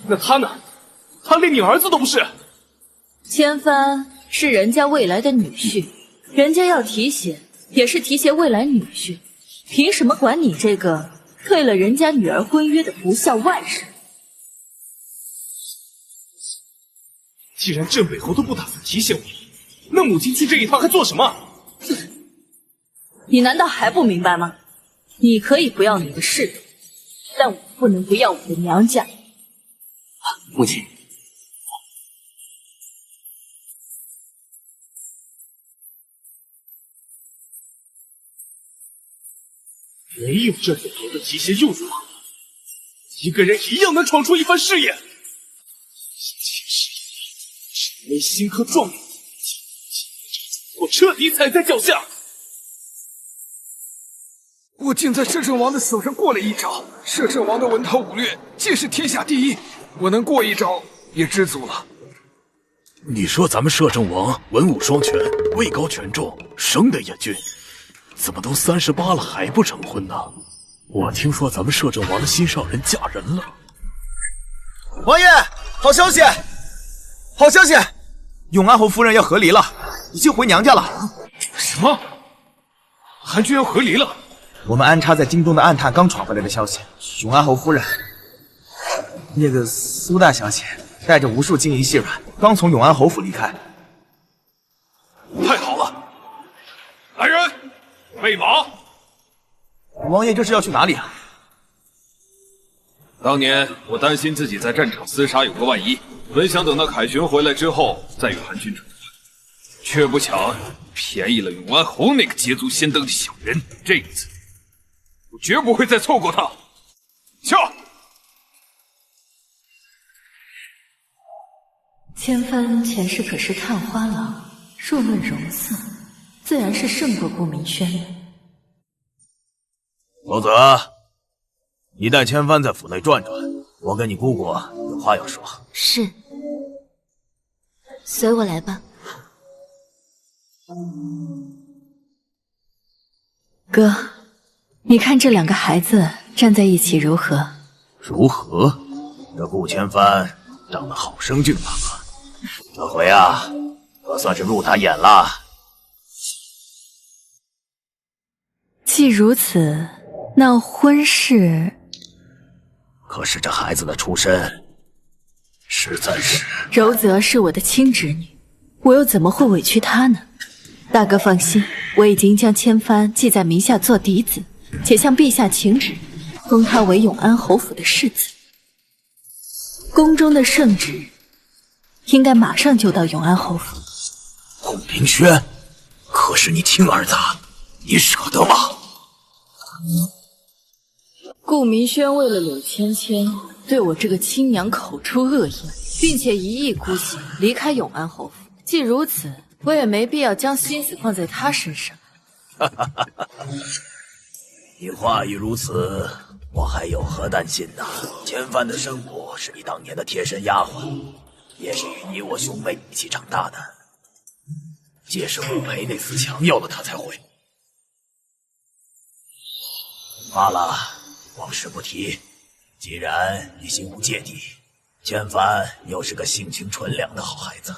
那他呢？他连你儿子都不是。千帆是人家未来的女婿，人家要提携也是提携未来女婿，凭什么管你这个退了人家女儿婚约的不孝外甥？既然镇北侯都不打算提携我，那母亲去这一趟还做什么？你难道还不明白吗？你可以不要你的世子，但我不能不要我的娘家。母亲，没有镇北侯的提携又如何？一个人一样能闯出一番事业。只为新科状元，我彻底踩在脚下。我竟在摄政王的手上过了一招，摄政王的文韬武略竟是天下第一，我能过一招也知足了。你说咱们摄政王文武双全，位高权重，生得也俊，怎么都38了还不成婚呢？我听说咱们摄政王的心上人嫁人了。王爷，好消息！好消息！永安侯夫人要和离了，已经回娘家了。什么？韩君要和离了？我们安插在京东的暗探刚传回来的消息，永安侯夫人那个苏大小姐带着无数金银细软，刚从永安侯府离开。太好了！来人，备马！王爷这是要去哪里啊？当年我担心自己在战场厮杀有个万一，本想等到凯旋回来之后再与韩君成婚，却不想便宜了永安侯那个捷足先登的小人。这一次，我绝不会再错过他。下！千帆前世可是探花郎，若论容色，自然是胜过顾明轩的。罗子，你带千帆在府内转转，我跟你姑姑有话要说。是，随我来吧。哥，你看这2个孩子站在一起如何？如何？这顾千帆长得好生俊朗啊！这回啊，可算是入他眼了。既如此，那婚事……可是这孩子的出身，实在是……柔泽是我的亲侄女，我又怎么会委屈她呢？大哥放心，我已经将千帆记在名下做嫡子，且向陛下请旨，封她为永安侯府的世子。宫中的圣旨应该马上就到永安侯府。顾明轩，可是你亲儿子，你舍得吗？顾明轩为了柳芊芊，对我这个亲娘口出恶言，并且一意孤行离开永安侯府。既如此，我也没必要将心思放在他身上。你话已如此，我还有何担心呢？千帆的生母是你当年的贴身丫鬟，也是与你我兄妹一起长大的。届时顾培那厮强要了他才会。罢了，往事不提。既然你心无芥蒂，千帆又是个性情纯良的好孩子，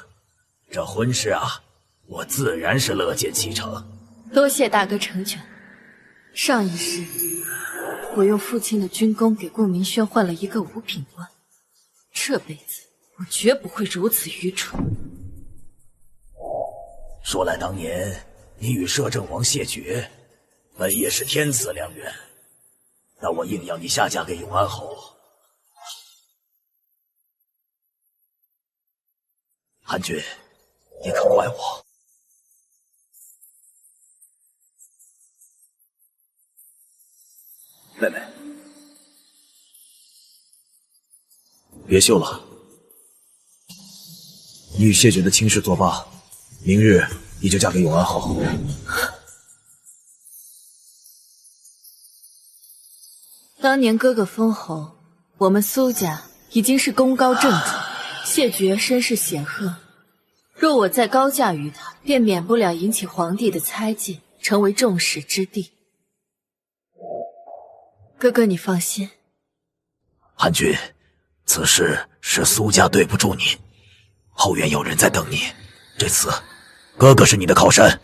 这婚事啊，我自然是乐见其成。多谢大哥成全。上一世，我用父亲的军功给顾明轩换了一个五品官，这辈子我绝不会如此愚蠢。说来当年，你与摄政王谢绝，本也是天赐良缘，但我硬要你下嫁给永安侯。韩君，你可怪我。妹妹，别绣了，你与谢绝的亲事作罢，明日你就嫁给永安侯。当年哥哥封侯，我们苏家已经是功高震主，谢绝身世显赫，若我再高嫁于他，便免不了引起皇帝的猜忌，成为众矢之的。哥哥，你放心。韩君，此事是苏家对不住你，后院有人在等你。这次，哥哥是你的靠山。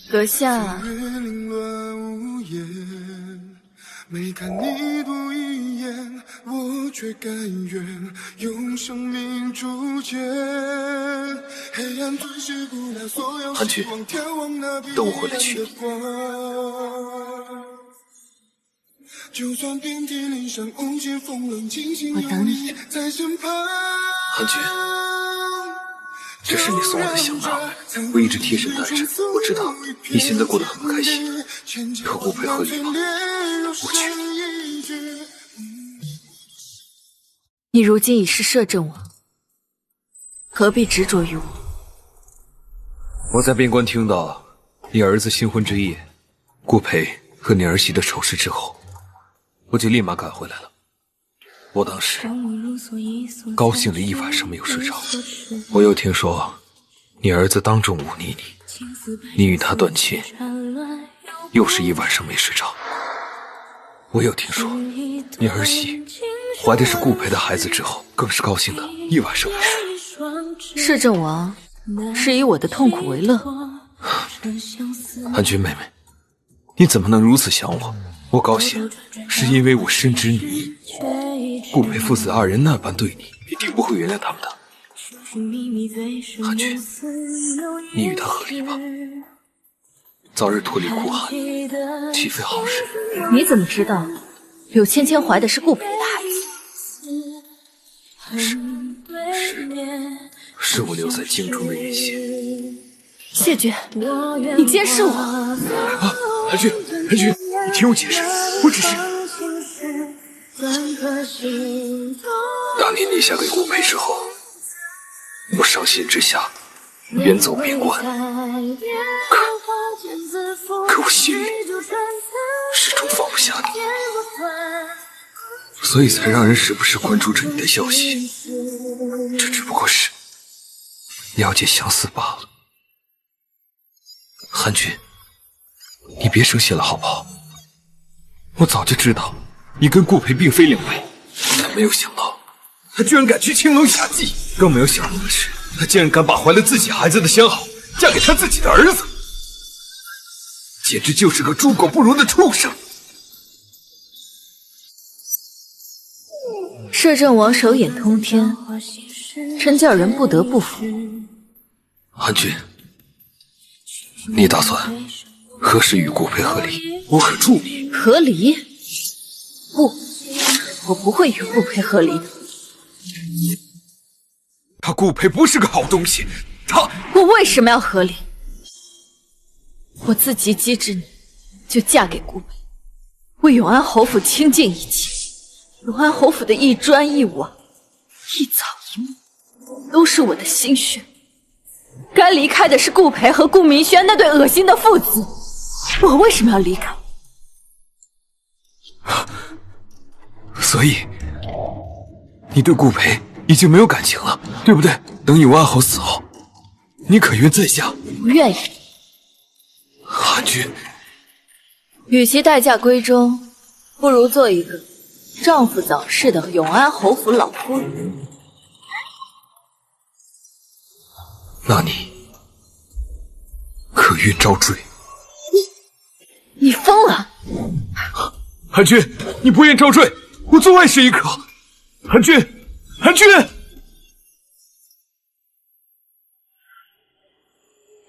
阁下，没看你多一眼，我却甘愿用生命铸剑。黑暗吞噬不了所有希望，眺望那彼岸的光。就算遍体鳞伤，无尽风冷，庆幸有你在身旁。韩君，这是你送我的香囊，我一直贴身带着。我知道你现在过得很不开心，可顾培和你吗？我去。你如今已是摄政王，何必执着于我？我在边关听到你儿子新婚之夜，顾培和你儿媳的丑事之后，我就立马赶回来了。我当时高兴了一晚上没有睡着。我又听说你儿子当众忤逆你，你与他断亲，又是一晚上没睡着。我又听说你儿媳怀的是顾培的孩子之后，更是高兴的一晚上没睡。摄政王是以我的痛苦为乐。韩君妹妹，你怎么能如此想我？我高兴是因为我深知你顾培父子二人那般对你，一定不会原谅他们的。韩君，你与他和离吧，早日脱离苦寒，岂非好事？你怎么知道柳芊芊怀的是顾培的孩子？是我留在京中的眼线。谢绝，你监视我！韩君，韩君，你听我解释，我只是……当年你嫁给顾培之后，我伤心之下远走边关，可我心里始终放不下你，所以才让人时不时关注着你的消息。这只不过是了解相思罢了。韩君，你别生气了好不好？我早就知道你跟顾培并非两位，但没有想到他居然敢去青楼下妓，更没有想到的是，他竟然敢把怀了自己孩子的相好嫁给他自己的儿子，简直就是个猪狗不如的畜生。摄政王手眼通天，真叫人不得不服。韩君，你打算何时与顾培和离？我可助你。和离？不，我不会与顾培和离的。他顾培不是个好东西，他……我为什么要和离？我自己机智女就嫁给顾北，为永安侯府倾尽一切。永安侯府的一砖一瓦、一草一木，都是我的心血。该离开的是顾培和顾明轩那对恶心的父子，我为什么要离开？所以，你对顾培已经没有感情了，对不对？等永安侯死后，你可愿再嫁？不愿意。韩君，与其待嫁闺中，不如做一个丈夫早逝的永安侯府老夫人。那你可愿招赘？你疯了！韩君，你不愿招赘，我做爱是亦可。韩君，韩君！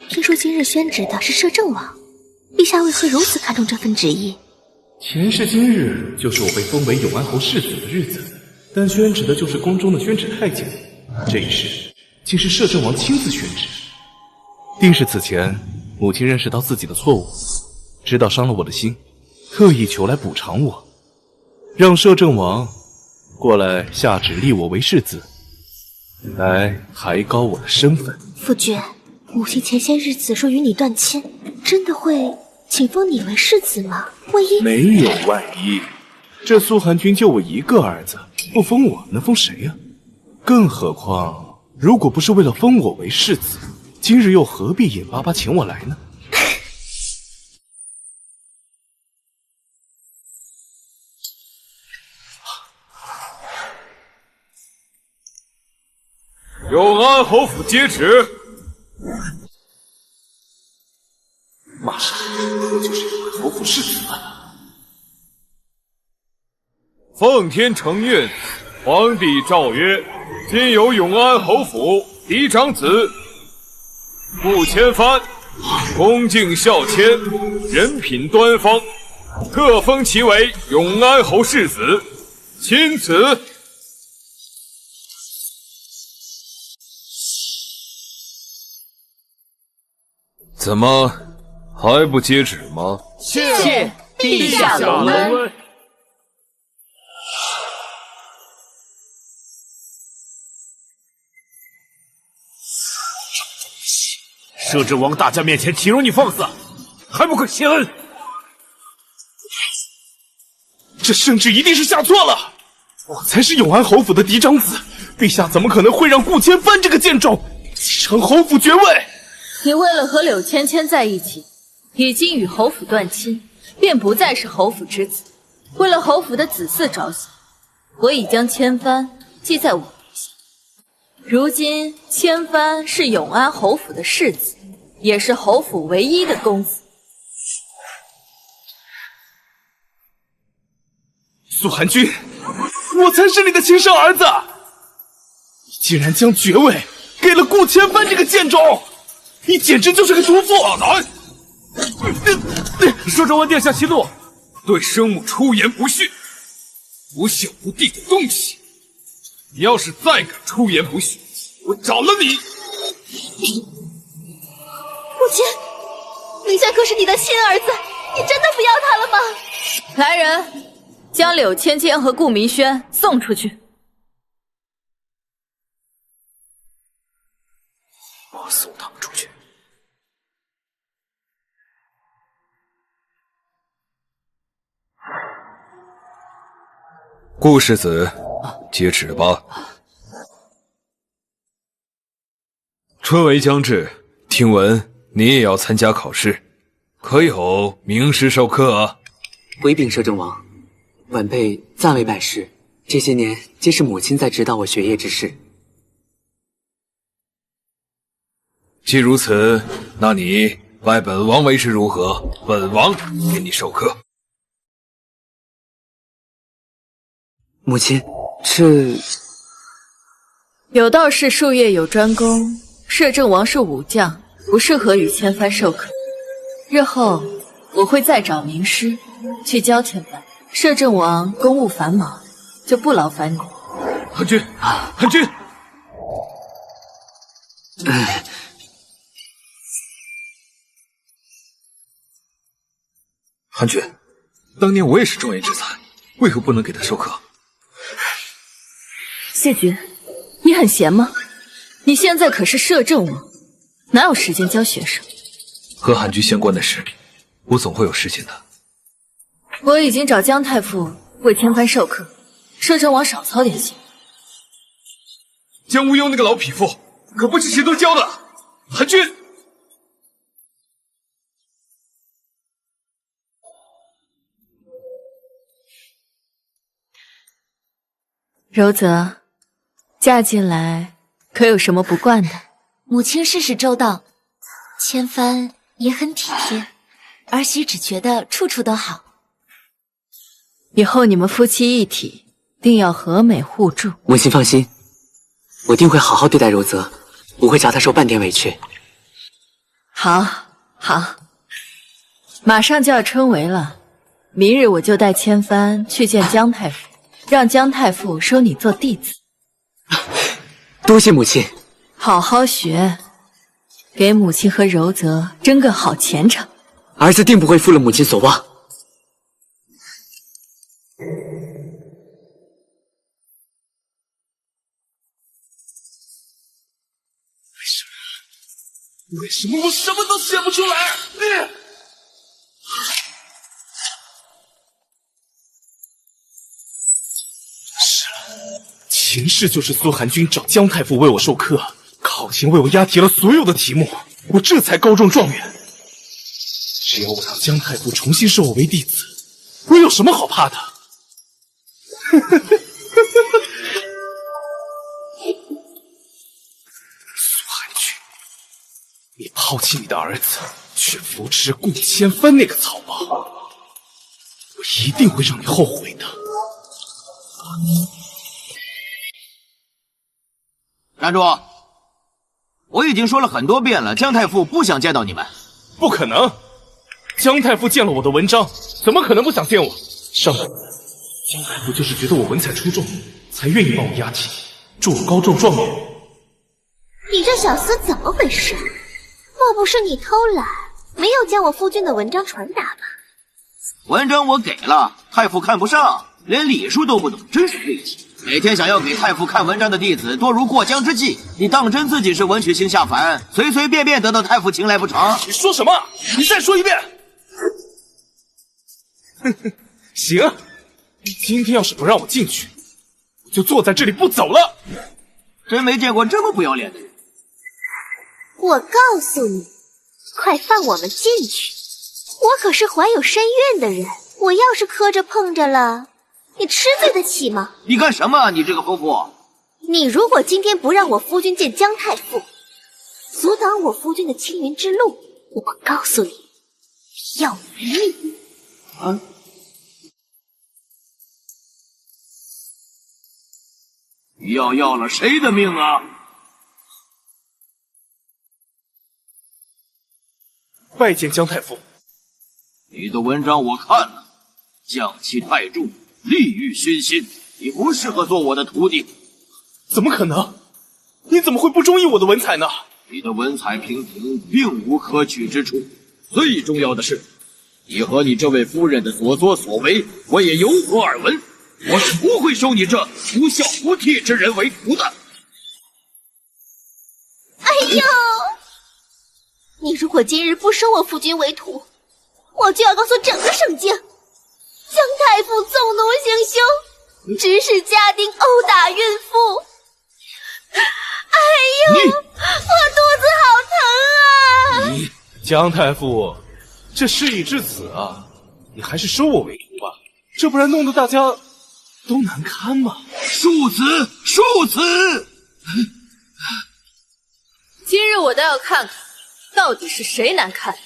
听说今日宣旨的是摄政王，陛下为何如此看重这份旨意？前世今日就是我被封为永安侯世子的日子，但宣旨的就是宫中的宣旨太监。这一世竟是摄政王亲自宣旨，定是此前母亲认识到自己的错误，知道伤了我的心，特意求来补偿我，让摄政王过来下旨立我为世子，来抬高我的身份。夫君，母亲前些日子说与你断亲，真的会请封你为世子吗？万一没有万一，这苏寒君就我一个儿子，不封我能封谁呀？更何况，如果不是为了封我为世子，今日又何必眼巴巴请我来呢？永安侯府接旨。马上我就是永安侯府世子了。奉天承运，皇帝诏曰：今有永安侯府嫡长子顾千帆，恭敬孝谦，人品端方，特封其为永安侯世子，钦此。怎么还不接旨吗？谢陛下隆恩。摄政王大驾面前岂容你放肆，还不快谢恩！这圣旨一定是下错了，我才是永安侯府的嫡长子，陛下怎么可能会让顾千帆这个贱种继承侯府爵位？你为了和柳芊芊在一起，已经与侯府断亲，便不再是侯府之子。为了侯府的子嗣着想，我已将千帆记在我名下。如今千帆是永安侯府的世子，也是侯府唯一的公子。苏寒君，我才是你的亲生儿子，你竟然将爵位给了顾千帆这个贱种！你简直就是个毒妇！大胆！摄政王殿下息怒，对生母出言不逊，不孝不弟的东西！你要是再敢出言不逊，我斩了你！母亲，明轩可是你的亲儿子，你真的不要他了吗？来人，将柳芊芊和顾明轩送出去。我送他们出去。顾世子，接旨吧。春闱将至，听闻你也要参加考试，可有名师授课啊？回禀摄政王，晚辈暂未拜师，这些年皆是母亲在指导我学业之事。既如此，那你拜本王为师如何？本王给你授课。母亲，这有道是术业有专攻，摄政王是武将，不适合与千帆授课。日后我会再找名师去教千帆。摄政王公务繁忙，就不劳烦你。韩君，韩君，韩君，当年我也是状元之才，为何不能给他授课？谢君，你很闲吗？你现在可是摄政王，哪有时间教学生？和韩君相关的事，我总会有事情的。我已经找姜太傅为千帆授课，摄政王少操点心。江无忧那个老匹夫，可不是谁都教的。韩君，柔泽，嫁进来可有什么不惯的？母亲事事周到，千帆也很体贴，儿媳只觉得处处都好。以后你们夫妻一体，定要和美互助。母亲放心，我定会好好对待柔泽，不会叫她受半点委屈。好，好，马上就要春闱了，明日我就带千帆去见姜太傅，让姜太傅收你做弟子。多谢母亲。好好学，给母亲和柔泽争个好前程。儿子定不会负了母亲所望。为什么我什么都写不出来？秦氏就是苏寒君找姜太傅为我授课，考前为我押题了所有的题目，我这才高中状元。只要我让姜太傅重新收我为弟子，我有什么好怕的？苏寒君，你抛弃你的儿子，去扶持顾千帆那个草包，我一定会让你后悔的。站住！我已经说了很多遍了，姜太傅不想见到你们。不可能，姜太傅见了我的文章，怎么可能不想见我？上辈子姜太傅就是觉得我文采出众，才愿意帮我押题，祝我高中状元。你这小厮怎么回事？莫不是你偷懒，没有将我夫君的文章传达吧？文章我给了，太傅看不上，连礼数都不懂，真是晦气。每天想要给太傅看文章的弟子多如过江之鲫，你当真自己是文曲星下凡，随随便便得到太傅青睐不成？你说什么？你再说一遍！行，你今天要是不让我进去，我就坐在这里不走了。真没见过这么不要脸的人。我告诉你，快放我们进去！我可是怀有身孕的人，我要是磕着碰着了，你吃罪得起吗？你干什么？你这个疯妇！你如果今天不让我夫君见姜太傅，阻挡我夫君的青云之路，我告诉你，要你命！啊！要了谁的命啊？拜见姜太傅。你的文章我看了，匠气太重，利欲熏心，你不适合做我的徒弟。怎么可能？你怎么会不中意我的文采呢？你的文采平平，并无可取之处。最重要的是，你和你这位夫人的所作所为，我也有所耳闻。我是不会收你这不孝不悌之人为徒的。哎呦！你如果今日不收我夫君为徒，我就要告诉整个圣京，姜太傅纵奴行凶，指使家丁殴打孕妇。哎呦，我肚子好疼啊！姜太傅，这事已至此啊，你还是收我为徒吧，这不然弄得大家都难堪嘛。庶子，庶子！今日我倒要看看，到底是谁难看。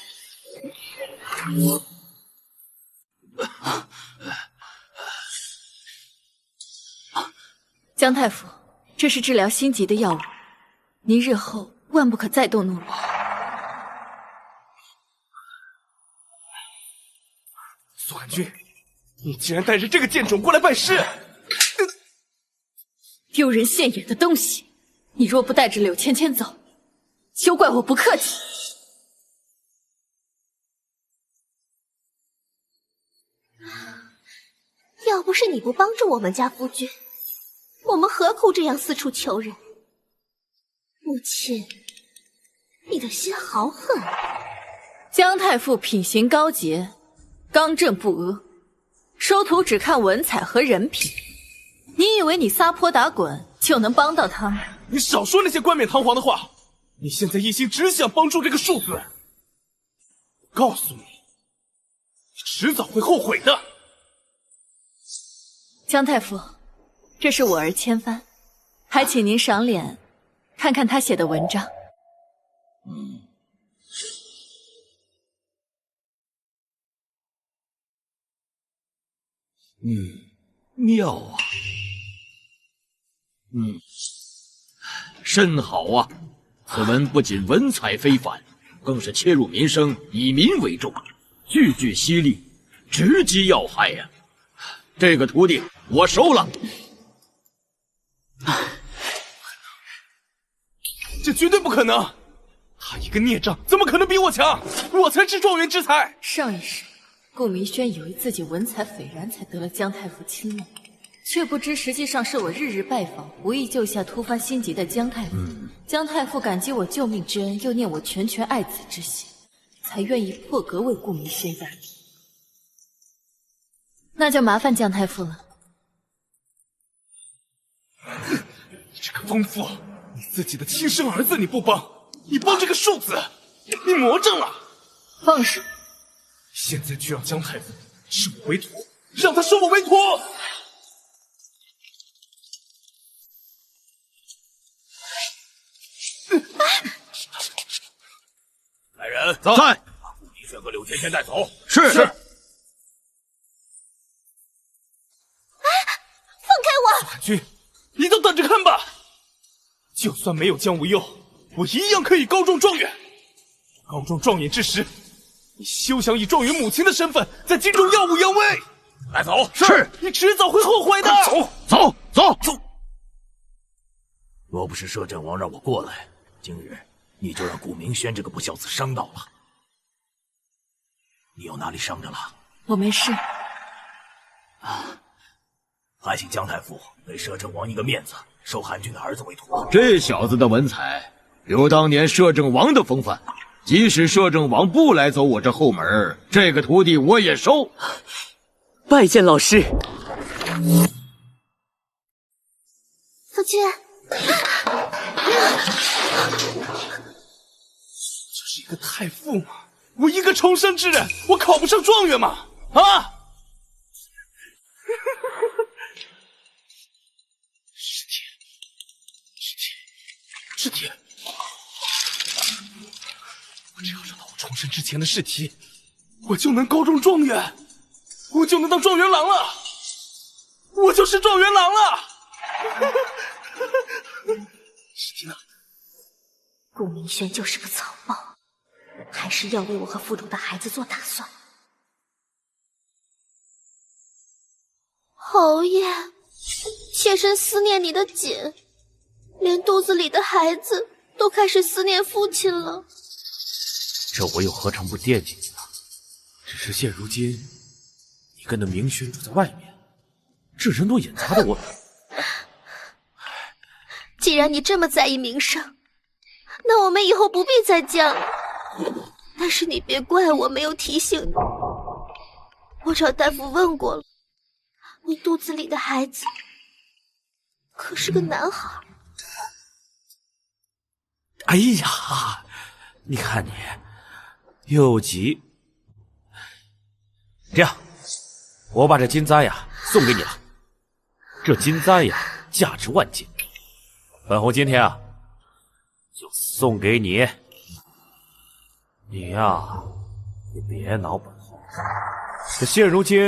姜太傅，这是治疗心疾的药物，您日后万不可再动怒了。苏寒君，你竟然带着这个贱种过来拜师！丢人现眼的东西！你若不带着柳芊芊走，休怪我不客气。不是你不帮助我们家夫君，我们何苦这样四处求人？母亲，你的心好狠。姜太傅品行高洁，刚正不阿，收徒只看文采和人品。你以为你撒泼打滚就能帮到他吗？你少说那些冠冕堂皇的话！你现在一心只想帮助这个庶子，我告诉你，你迟早会后悔的。姜太傅，这是我儿千帆，还请您赏脸看看他写的文章。妙啊，甚好啊！此文不仅文采非凡，更是切入民生，以民为重，句句犀利，直击要害呀！这个徒弟我收了。这绝对不可能！他一个孽障，怎么可能比我强？我才是状元之才。上一世，顾明轩以为自己文采斐然，才得了姜太傅青睐，却不知实际上是我日日拜访，无意救下突发心急的姜太傅。姜太傅感激我救命之恩，又念我拳拳爱子之心，才愿意破格为顾明轩压力。那就麻烦姜太傅了。你这个疯妇，你自己的亲生儿子你不帮，你帮这个庶子，你魔怔了！放手！现在就让姜太傅视我为徒，让他收我为徒！来人，在，把顾明轩和柳芊芊带走。是。放开我！海军，你就等着看吧！就算没有姜无忧，我一样可以高中状元。高中状元之时，你休想以状元母亲的身份在京中耀武扬威！带走。是，你迟早会后悔的。走。若不是摄政王让我过来，今日你就让顾明轩这个不孝子伤到了。你有哪里伤着了？我没事。还请姜太傅给摄政王一个面子，收韩军的儿子为徒。这小子的文采有当年摄政王的风范，即使摄政王不来走我这后门，这个徒弟我也收。拜见老师。夫君，就是一个太傅嘛，我一个重生之人，我考不上状元吗？啊！试题，我只要找到我重生之前的试题，我就能高中状元，我就能当状元郎了，我就是状元郎了。试题呢？顾明轩就是个草包，还是要为我和腹中的孩子做打算。侯爷，妾身思念你的紧。连肚子里的孩子都开始思念父亲了。这我又何尝不惦记你呢？只是现如今，你跟那明轩住在外面，这人多眼杂的我。既然你这么在意名声，那我们以后不必再见了。但是你别怪我没有提醒你，我找大夫问过了，你肚子里的孩子可是个男孩。哎呀，你看你又急。这样，我把这金簪呀送给你了。这金簪呀价值万金，本侯今天啊就送给你。你呀也别恼本侯，这现如今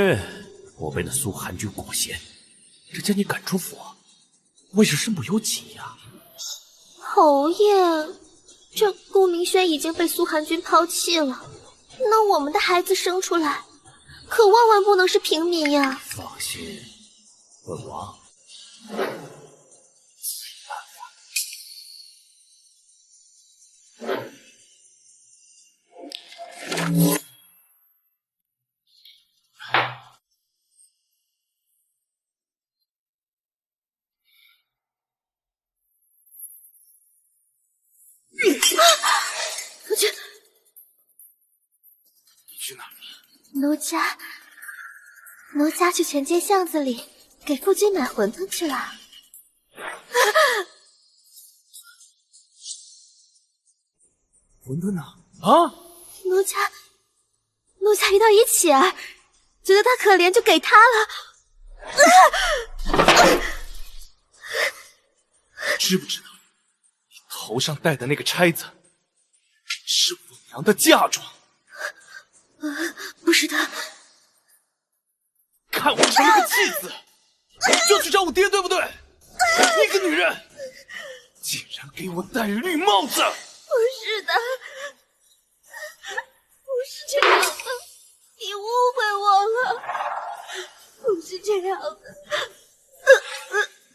我被那苏寒君裹挟，这将你赶出府，我也是身不由己呀。侯爷，这顾明轩已经被苏寒君抛弃了，那我们的孩子生出来，可万万不能是平民呀！放心，本王哪儿了？奴家去泉街巷子里给夫君买馄饨去了。馄饨呢？啊！奴家遇到一乞儿，觉得他可怜，就给他了。知不知道你头上戴的那个钗子是我娘的嫁妆？不是的。看我成了个弃子，就去找我爹，对不对？你个女人，竟然给我戴绿帽子！不是的，不是这样的，你误会我了，不是这样的。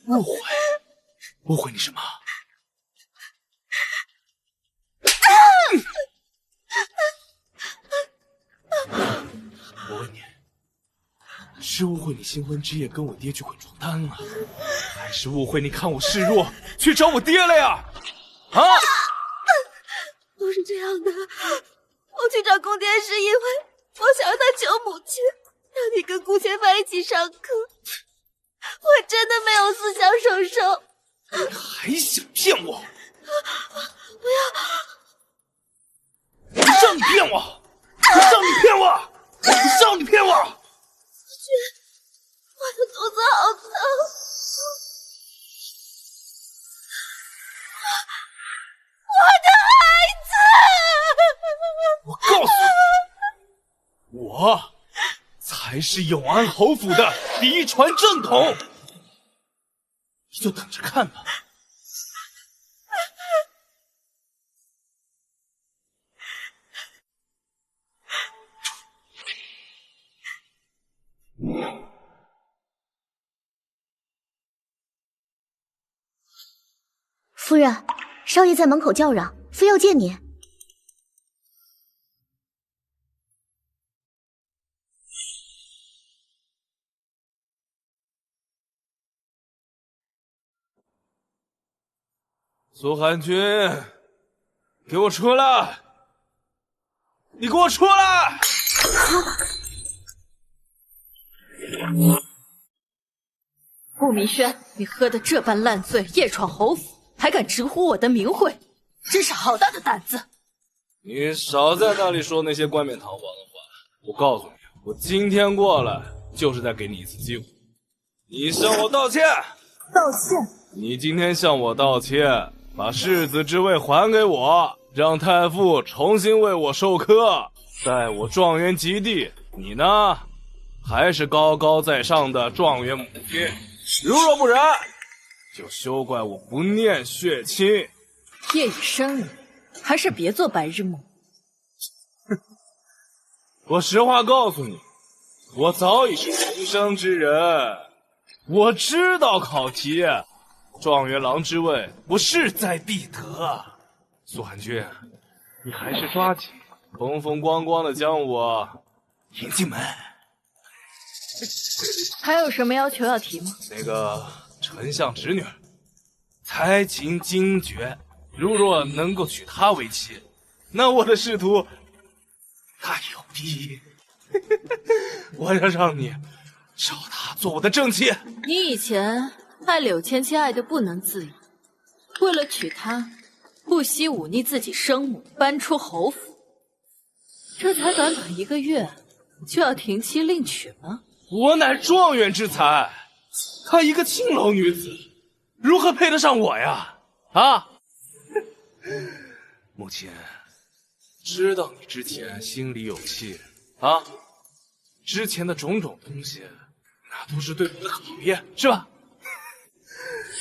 误会？误会你什么？我问你，是误会你新婚之夜跟我爹去滚床单了，还是误会你看我示弱去找我爹了呀？啊！不是这样的，我去找公爹是因为我想让他求母亲，让你跟顾千帆一起上课。我真的没有思想手手。你还想骗我？不要！让你骗我！让你骗我！让你骗我！夫君，我的肚子好疼。我的孩子！我告诉你，我才是永安侯府的嫡传正统，你就等着看吧。夫人，少爷在门口叫嚷，非要见你。苏寒君，给我出来！你给我出来！顾明轩，你喝得这般烂醉，夜闯侯府，还敢直呼我的名讳，真是好大的胆子！你少在那里说那些冠冕堂皇的话。我告诉你，我今天过来就是在给你一次机会，你向我道歉。道歉？你今天向我道歉，把世子之位还给我，让太傅重新为我授课，待我状元及第。你呢，还是高高在上的状元母亲。如若不然，就休怪我不念血亲。夜已深了，还是别做白日梦。我实话告诉你，我早已是重生之人，我知道考题，状元郎之位我势在必得。苏寒君，你还是抓紧风风光光的将我迎进门。还有什么要求要提吗？那个丞相侄女才情惊绝，如若能够娶她为妻，那我的仕途大有裨益。我要让你找她做我的正妻。你以前爱柳芊芊爱得不能自已，为了娶她，不惜忤逆自己生母，搬出侯府。这才短短1个月，就要停妻另娶吗？我乃状元之才，她一个青楼女子，如何配得上我呀？啊！母亲，知道你之前心里有气啊，之前的种种东西，那都是对我的考验，是吧？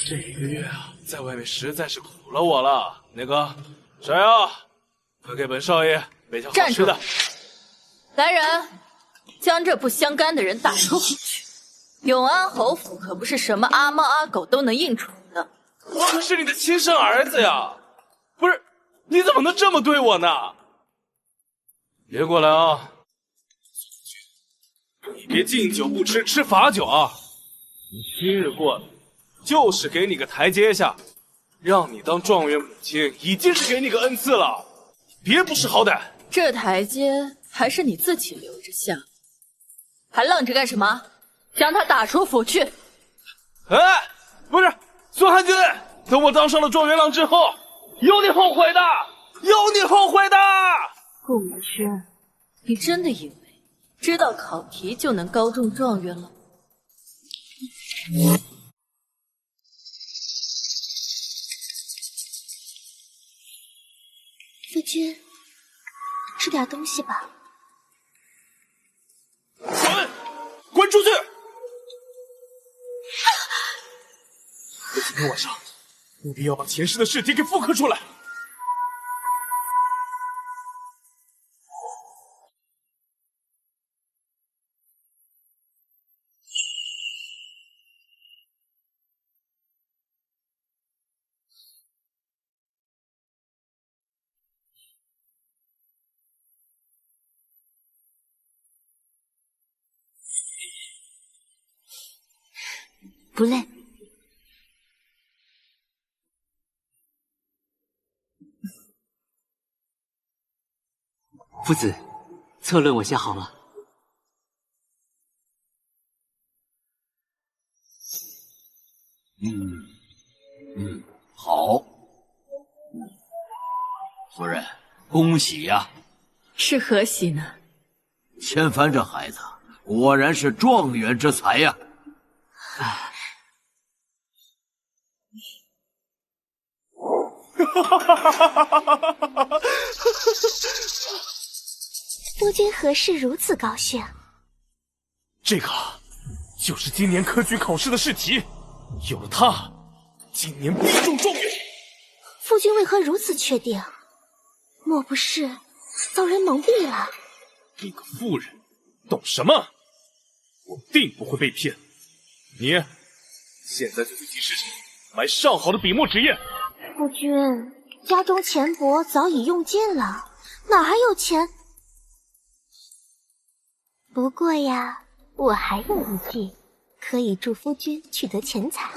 这1个月啊，在外面实在是苦了我了。那个芍药，快给本少爷备些好吃的。来人，将这不相干的人打出府去！永安侯府可不是什么阿猫阿狗都能应处的。我可是你的亲生儿子呀！不是，你怎么能这么对我呢？别过来啊！你别敬酒不吃吃罚酒啊！你今日过来，就是给你个台阶下，让你当状元母亲，已经是给你个恩赐了，别不识好歹。这台阶还是你自己留着下？还愣着干什么？将他打出府去！哎，不是，孙汉军，等我当上了状元郎之后，有你后悔的，有你后悔的！顾明轩，你真的以为知道考题就能高中状元了？夫君，吃点东西吧。滚出去！我今天晚上务必要把前世的尸体给复刻出来。不累。夫子，策论我写好了。好。夫人，恭喜呀！是何喜呢？千帆这孩子果然是状元之才呀！夫君何事如此高兴？这个就是今年科举考试的试题，有了它，今年必中状元。夫君为何如此确定？莫不是遭人蒙蔽了？你个妇人，懂什么？我定不会被骗。你现在就去集市上买上好的笔墨纸砚。夫君，家中钱帛早已用尽了，哪还有钱？不过呀，我还有一计，可以助夫君取得钱财。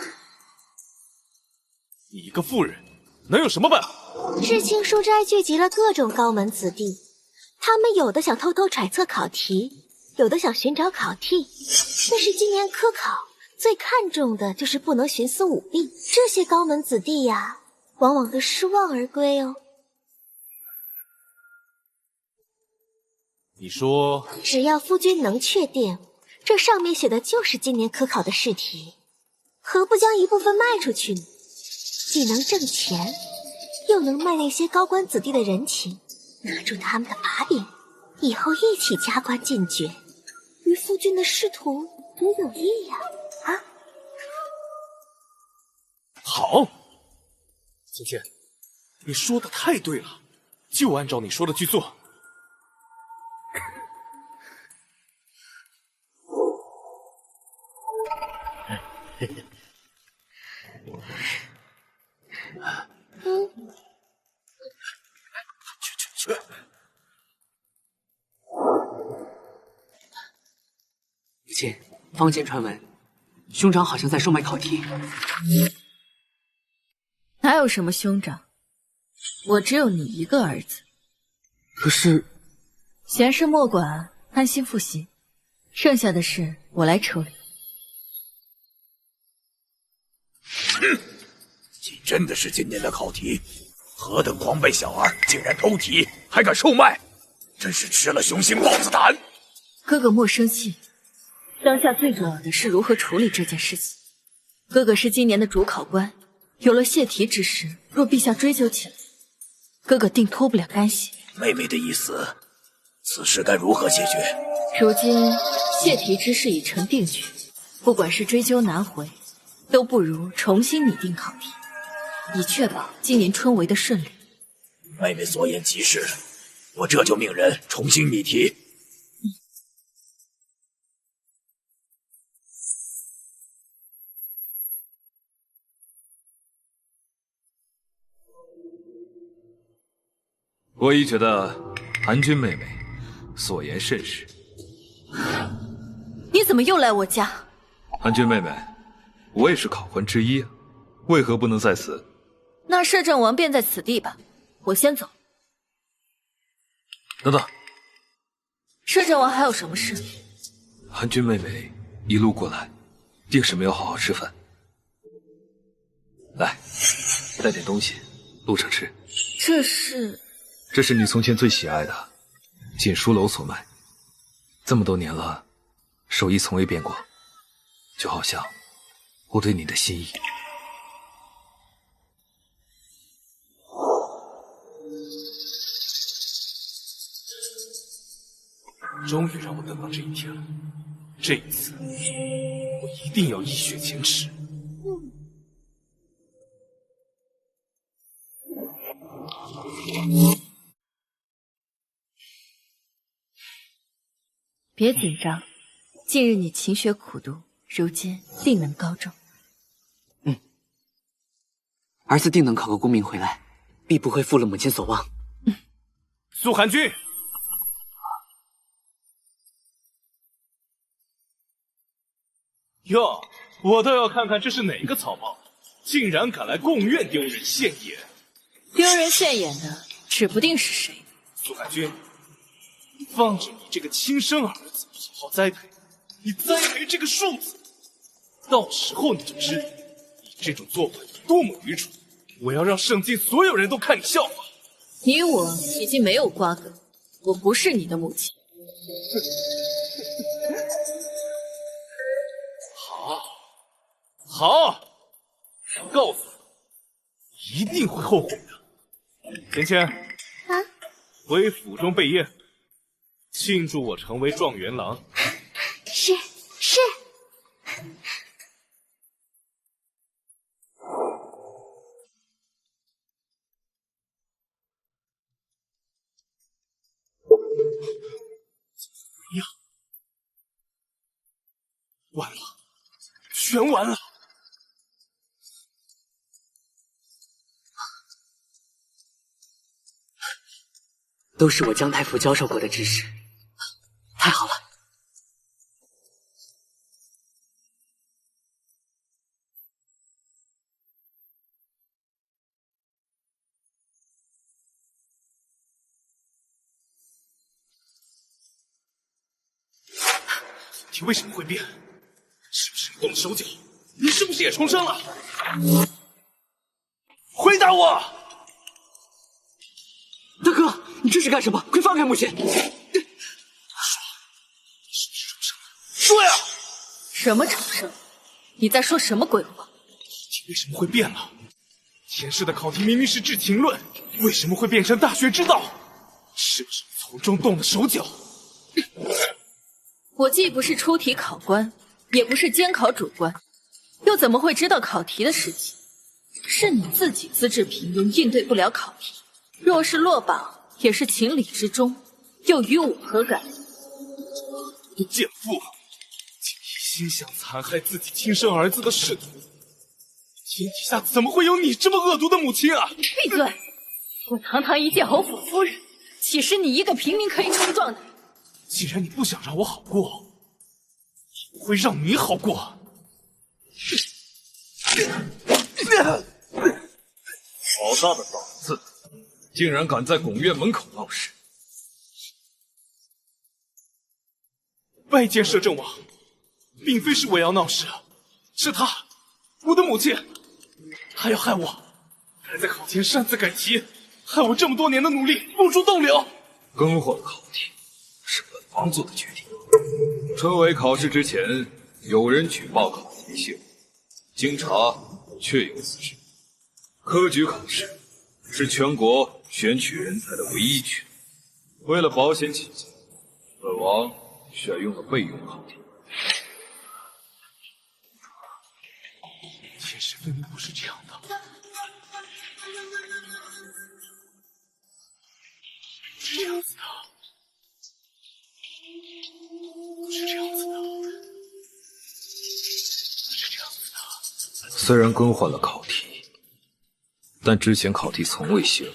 你一个妇人，能有什么办法？知青书斋聚集了各种高门子弟，他们有的想偷偷揣测考题，有的想寻找考替。但是今年科考最看重的就是不能徇私舞弊，这些高门子弟呀，往往都失望而归哦。你说，只要夫君能确定这上面写的就是今年科考的试题，何不将一部分卖出去呢？既能挣钱，又能卖那些高官子弟的人情，拿住他们的把柄，以后一起加官进爵，于夫君的仕途多有益呀！啊，好，芊芊，你说的太对了，就按照你说的去做。去！母亲，坊间传闻，兄长好像在售卖考题。哪有什么兄长？我只有你一个儿子。可是，闲事莫管，安心复习，剩下的事我来处理。你真的是今年的考题？何等狂悖小儿，竟然偷题，还敢售卖，真是吃了雄心豹子胆！哥哥莫生气，当下最重要的是如何处理这件事情。哥哥是今年的主考官，有了泄题之时，若陛下追究起来，哥哥定脱不了干系。妹妹的意思，此事该如何解决？如今泄题之事已成定局，不管是追究难回，都不如重新拟定考题，以确保今年春闱的顺利。妹妹所言极是，我这就命人重新拟题。我已觉得韩君妹妹所言甚是。你怎么又来我家？韩君妹妹，我也是考官之一啊，为何不能在此？那摄政王便在此地吧，我先走。等等，摄政王还有什么事？韩君妹妹一路过来，定是没有好好吃饭。来，带点东西，路上吃。这是你从前最喜爱的，锦书楼所卖。这么多年了，手艺从未变过，就好像我对你的心意。终于让我等到这一天了，这一次我一定要一雪前耻。别紧张，近日你勤学苦读，如今定能高中。儿子定能考个功名回来，必不会负了母亲所望。苏寒君，哟，我倒要看看这是哪个草包，竟然敢来贡院丢人现眼！丢人现眼的，指不定是谁。苏寒君，放着你这个亲生儿子不好好栽培，你栽培这个庶子，到时候你就知道你这种做法有多么愚蠢。我要让圣境所有人都看你笑话。你我已经没有瓜葛，我不是你的母亲。好，我告诉你，一定会后悔的。芊芊，回府中备宴，庆祝我成为状元郎。是。怎么样？完了，全完了！都是我姜太傅教授过的知识，太好了！你为什么会变？是不是你动了手脚？你是不是也重生了？回答我！大哥，你这是干什么？快放开母亲！说呀！什么重生？你在说什么鬼话？你为什么会变了？前世的考题明明是治情论，为什么会变成大学之道？是不是你从中动了手脚？我既不是出题考官，也不是监考主官，又怎么会知道考题的事情？是你自己资质平庸，应对不了考题。若是落榜，也是情理之中，又与我何干？贱妇，竟一心想残害自己亲生儿子的仕途，天底下怎么会有你这么恶毒的母亲啊！闭嘴！我堂堂一介侯府夫人，岂是你一个平民可以冲撞的？既然你不想让我好过，也不会让你好过。好大的胆子，竟然敢在拱院门口闹事！拜见摄政王，并非是我要闹事，是他，我的母亲，他要害我，还在考前擅自改题，害我这么多年的努力付诸东流。更换考题是本王做的决定。春闱考试之前，有人举报考题泄露，经查确有此事。科举考试是全国选取人才的唯一渠道，为了保险起见，本王选用了备用考题。前世分明不是这样的，不是这样子的，不是这样子的，不是这样子的。虽然更换了考题，但之前考题从未泄露。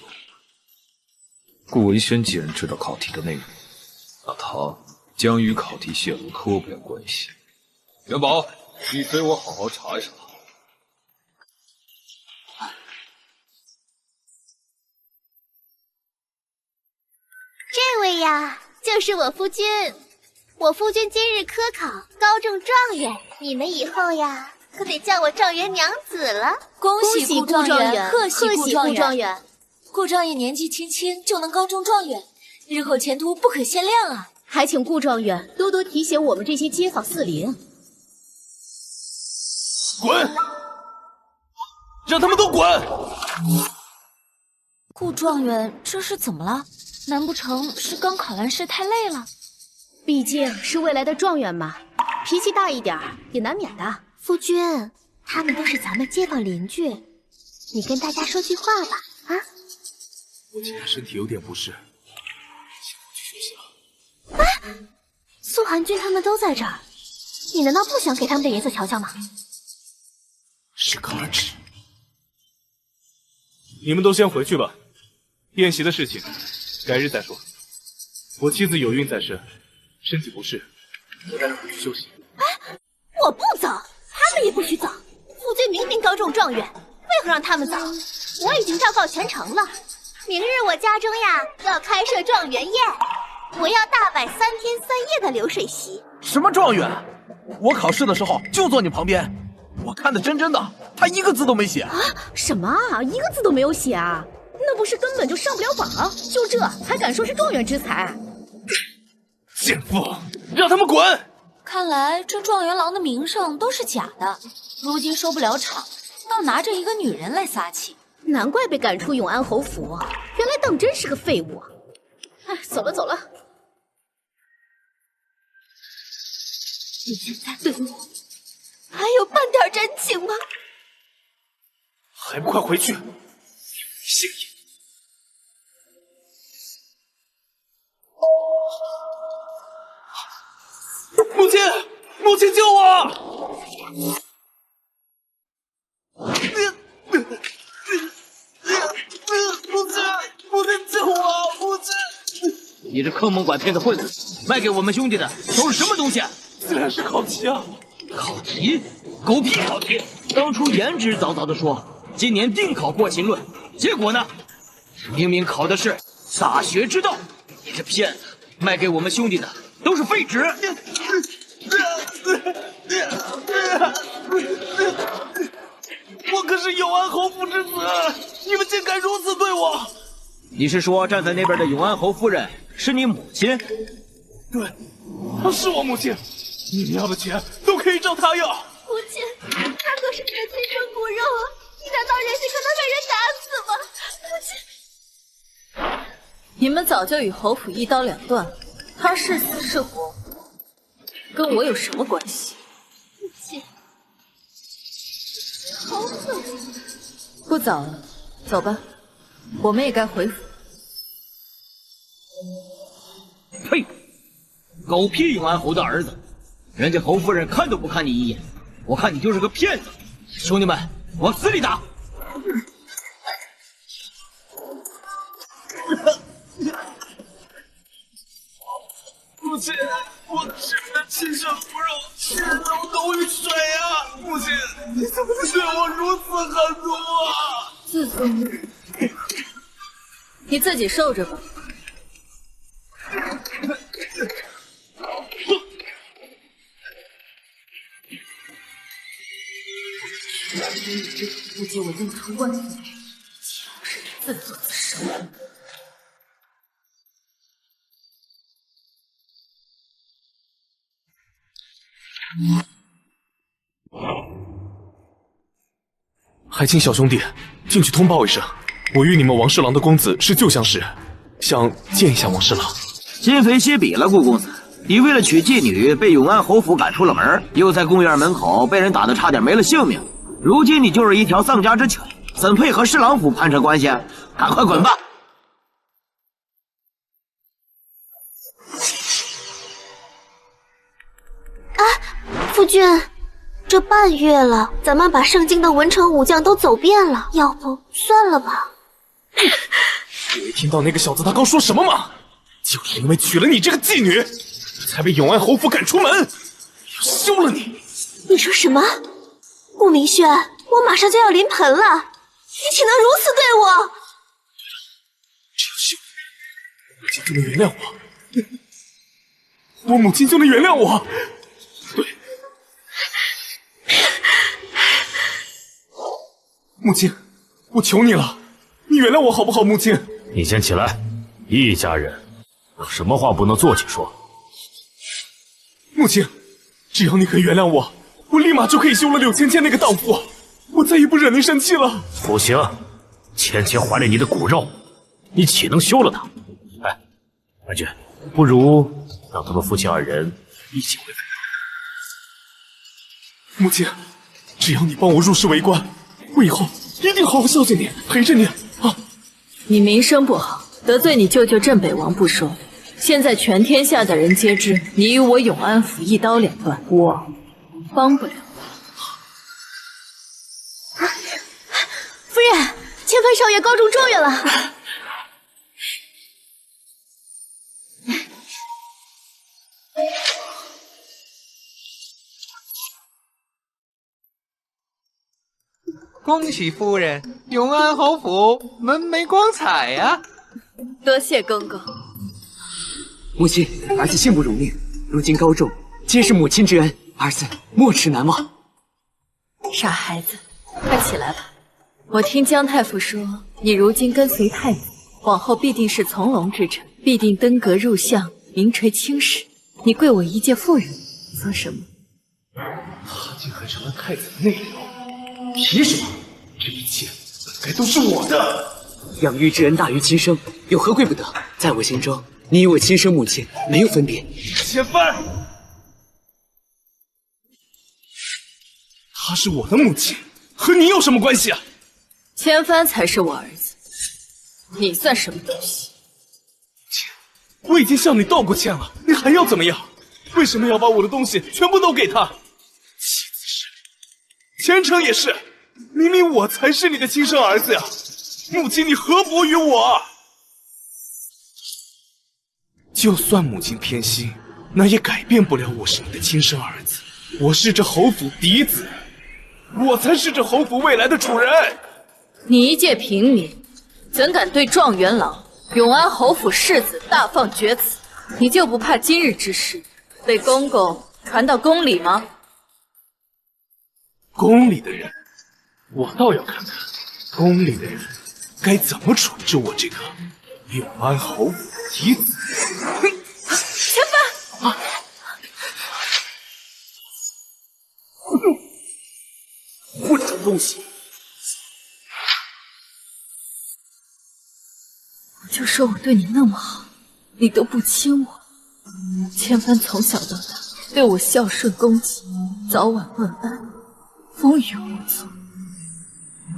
顾文轩既然知道考题的内容，那他将与考题泄露脱不了关系。元宝，你随我好好查一查。这位呀，就是我夫君。我夫君今日科考，高中状元，你们以后呀，可得叫我状元娘子了。恭喜顾状元，贺喜顾状元。顾状元年纪轻轻就能高中状元，日后前途不可限量啊！还请顾状元多多提携我们这些街坊四邻。滚！让他们都滚！顾状元这是怎么了？难不成是刚考完试太累了？毕竟是未来的状元嘛，脾气大一点也难免的。夫君，他们都是咱们街坊邻居，你跟大家说句话吧，啊？我今天身体有点不适，先回去休息了。苏寒君他们都在这儿，你难道不想给他们的颜色瞧瞧吗？适可而止。你们都先回去吧，宴席的事情改日再说。我妻子有孕在身，身体不适，我带她回去休息。我不走，他们也不许走。夫君明明高中状元，为何让他们走？我已经昭告全城了，明日我家中呀要开设状元宴，我要大摆3天3夜的流水席。什么状元？我考试的时候就坐你旁边，我看得真的，他一个字都没写。什么啊？一个字都没有写啊？那不是根本就上不了榜？就这还敢说是状元之才？贱妇，让他们滚！看来这状元郎的名声都是假的，如今收不了场，倒拿着一个女人来撒气。难怪被赶出永安侯府，原来当真是个废物。哎，走了走了。你现在对我还有半点真情吗？还不快回去！姓叶。母亲，母亲救我！母亲救我！母亲！你这坑蒙拐骗的混子，卖给我们兄弟的都是什么东西？自然是考题啊！考题？狗屁考题！当初言之凿凿的说，今年定考过秦论，结果呢？明明考的是大学之道，你这骗子，卖给我们兄弟的都是废纸。我可是永安侯府之子，你们竟敢如此对我！你是说站在那边的永安侯夫人是你母亲？对，她是我母亲。你们要的钱都可以找她要。母亲，他可是你的亲生骨肉啊！你难道忍心看他被人打死吗？母亲，你们早就与侯府一刀两断，他是死是活，跟我有什么关系？母亲，好恶心！不早了，走吧，我们也该回府。呸！狗屁永安侯的儿子，人家侯夫人看都不看你一眼，我看你就是个骗子！兄弟们，往死里打！母亲，我是你的亲生骨肉，血肉都与水啊！母亲，你怎么能对我如此狠毒啊？自尊不可，你自己受着吧。不及我认出万岁，岂不是自作自受？还请小兄弟进去通报一声，我与你们王侍郎的公子是旧相识，想见一下王侍郎。今非昔比了，顾公子，你为了娶妓女被永安侯府赶出了门，又在公园门口被人打得差点没了性命。如今你就是一条丧家之犬，怎配合侍郎府攀扯关系？赶快滚吧！夫君，这半月了，咱们把盛京的文臣武将都走遍了，要不算了吧？你没听到那个小子他刚说什么吗？就是因为娶了你这个妓女，才被永安侯府赶出门，要休了你。你说什么？顾明轩，我马上就要临盆了，你岂能如此对我？只有休你，母亲就能原谅我。我母亲就能原谅我。对，母亲，我求你了，你原谅我好不好？母亲，你先起来，一家人有什么话不能坐起说。母亲，只要你肯原谅我，我立马就可以休了柳芊芊那个荡妇，我再也不惹您生气了。不行，芊芊怀了你的骨肉，你岂能休了她？哎，安君，不如让他们夫妻二人一起回府。母亲，只要你帮我入仕为官，我以后一定好好孝敬你，陪着你啊！你名声不好，得罪你舅舅镇北王不说，现在全天下的人皆知你与我永安府一刀两断，我帮不了。夫人，千帆少爷高中状元了。恭喜夫人，永安侯府门楣光彩呀！多谢公公。母亲，儿子幸不辱命，如今高中，皆是母亲之恩，儿子没齿难忘。傻孩子，快起来吧。我听姜太傅说，你如今跟随太子，往后必定是从龙之臣，必定登阁入相，名垂青史。你贵我一介妇人，做什么？他竟还成了太子的内楼，凭什么？这一切本该都是我的。养育之恩大于亲生，有何贵不得？在我心中，你与我亲生母亲没有分别。千帆，她是我的母亲，和你有什么关系啊？千帆才是我儿子，你算什么东西？我已经向你道过歉了，你还要怎么样？为什么要把我的东西全部都给他？妻子是你，前程也是，明明我才是你的亲生儿子呀！母亲，你何薄于我？就算母亲偏心，那也改变不了我是你的亲生儿子。我是这侯府嫡子，我才是这侯府未来的主人。你一介平民，怎敢对状元郎永安侯府世子大放厥词？你就不怕今日之事被公公传到宫里吗？宫里的人，我倒要看看宫里的人该怎么处置我这个永安侯府嫡子。千帆，混账东西！我就说我对你那么好，你都不亲我。千帆从小到大对我孝顺恭谨，早晚问安，风雨无阻。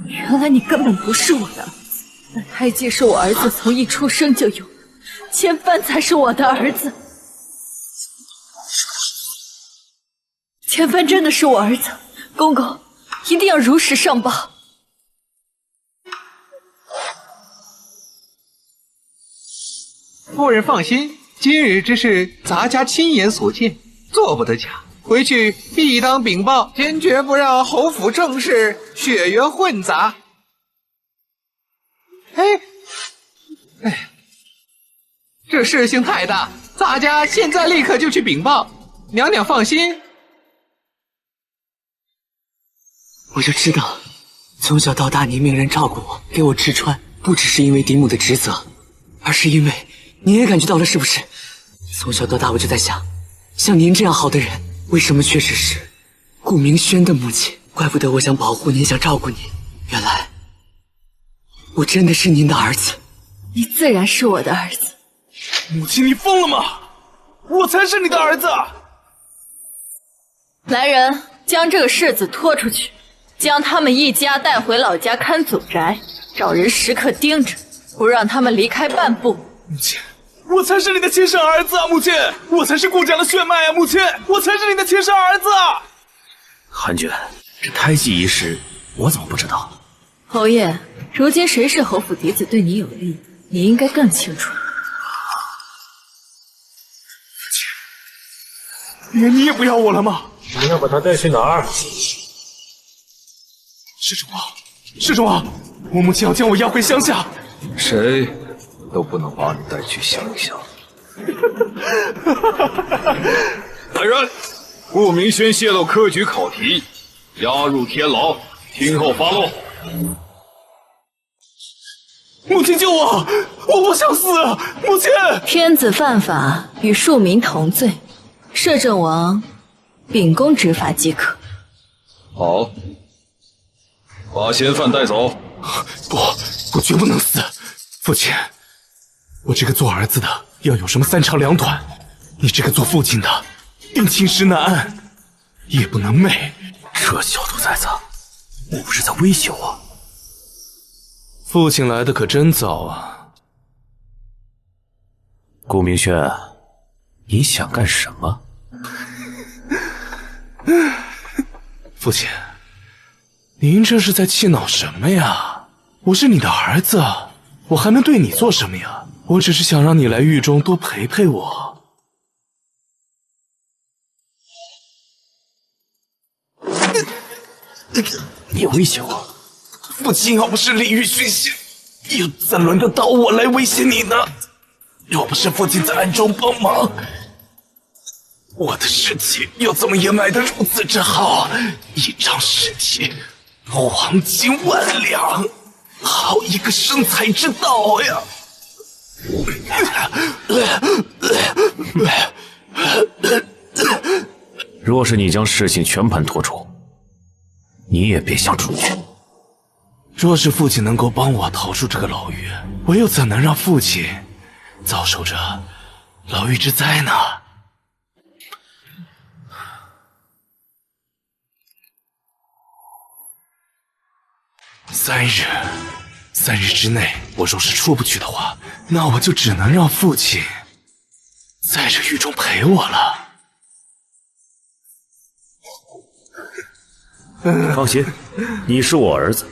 原来你根本不是我的儿子，那胎记是我儿子从一出生就有的，千帆才是我的儿子。千帆真的是我儿子，公公一定要如实上报。夫人放心，今日之事咱家亲眼所见，做不得假。回去必当禀报，坚决不让侯府政事血缘混杂。这事情太大，咱家现在立刻就去禀报。娘娘放心。我就知道，从小到大您命人照顾我，给我吃穿，不只是因为嫡母的职责，而是因为您也感觉到了，是不是？从小到大我就在想，像您这样好的人，为什么却只是顾明轩的母亲？怪不得我想保护您，想照顾您，原来我真的是您的儿子。你自然是我的儿子。母亲，你疯了吗？我才是你的儿子！来人，将这个世子拖出去，将他们一家带回老家看祖宅，找人时刻盯着，不让他们离开半步。母亲，我才是你的亲生儿子啊！母亲，我才是顾家的血脉啊！母亲，我才是你的亲生儿子啊！韩君，这胎记一事，我怎么不知道？侯爷，如今谁是侯府嫡子对你有利，你应该更清楚。连你也不要我了吗？你要把他带去哪儿？施主啊，施主啊，我母亲要将我押回乡下。谁都不能把你带去乡下。来人，顾明轩泄露科举考题，押入天牢，听候发落。母亲救我！我不想死！母亲！天子犯法，与庶民同罪，摄政王秉公执法即可。好，把嫌犯带走。不，我绝不能死！父亲，我这个做儿子的要有什么三长两短，你这个做父亲的定寝食难安，夜不能寐。这小兔崽子，你不是在威胁我？父亲来的可真早啊！顾明轩，你想干什么？父亲，您这是在气恼什么呀？我是你的儿子，我还能对你做什么呀？我只是想让你来狱中多陪陪我。你威胁我？父亲要不是利欲熏心，又怎轮得到我来威胁你呢？若不是父亲在暗中帮忙，我的尸体又怎么掩埋得如此之好？一张尸体，黄金10000两，好一个生财之道呀！若是你将事情全盘托出，你也别想出去。若是父亲能够帮我逃出这个牢狱，我又怎能让父亲遭受着牢狱之灾呢？3日之内，我若是出不去的话，那我就只能让父亲在这狱中陪我了。放心，你是我儿子，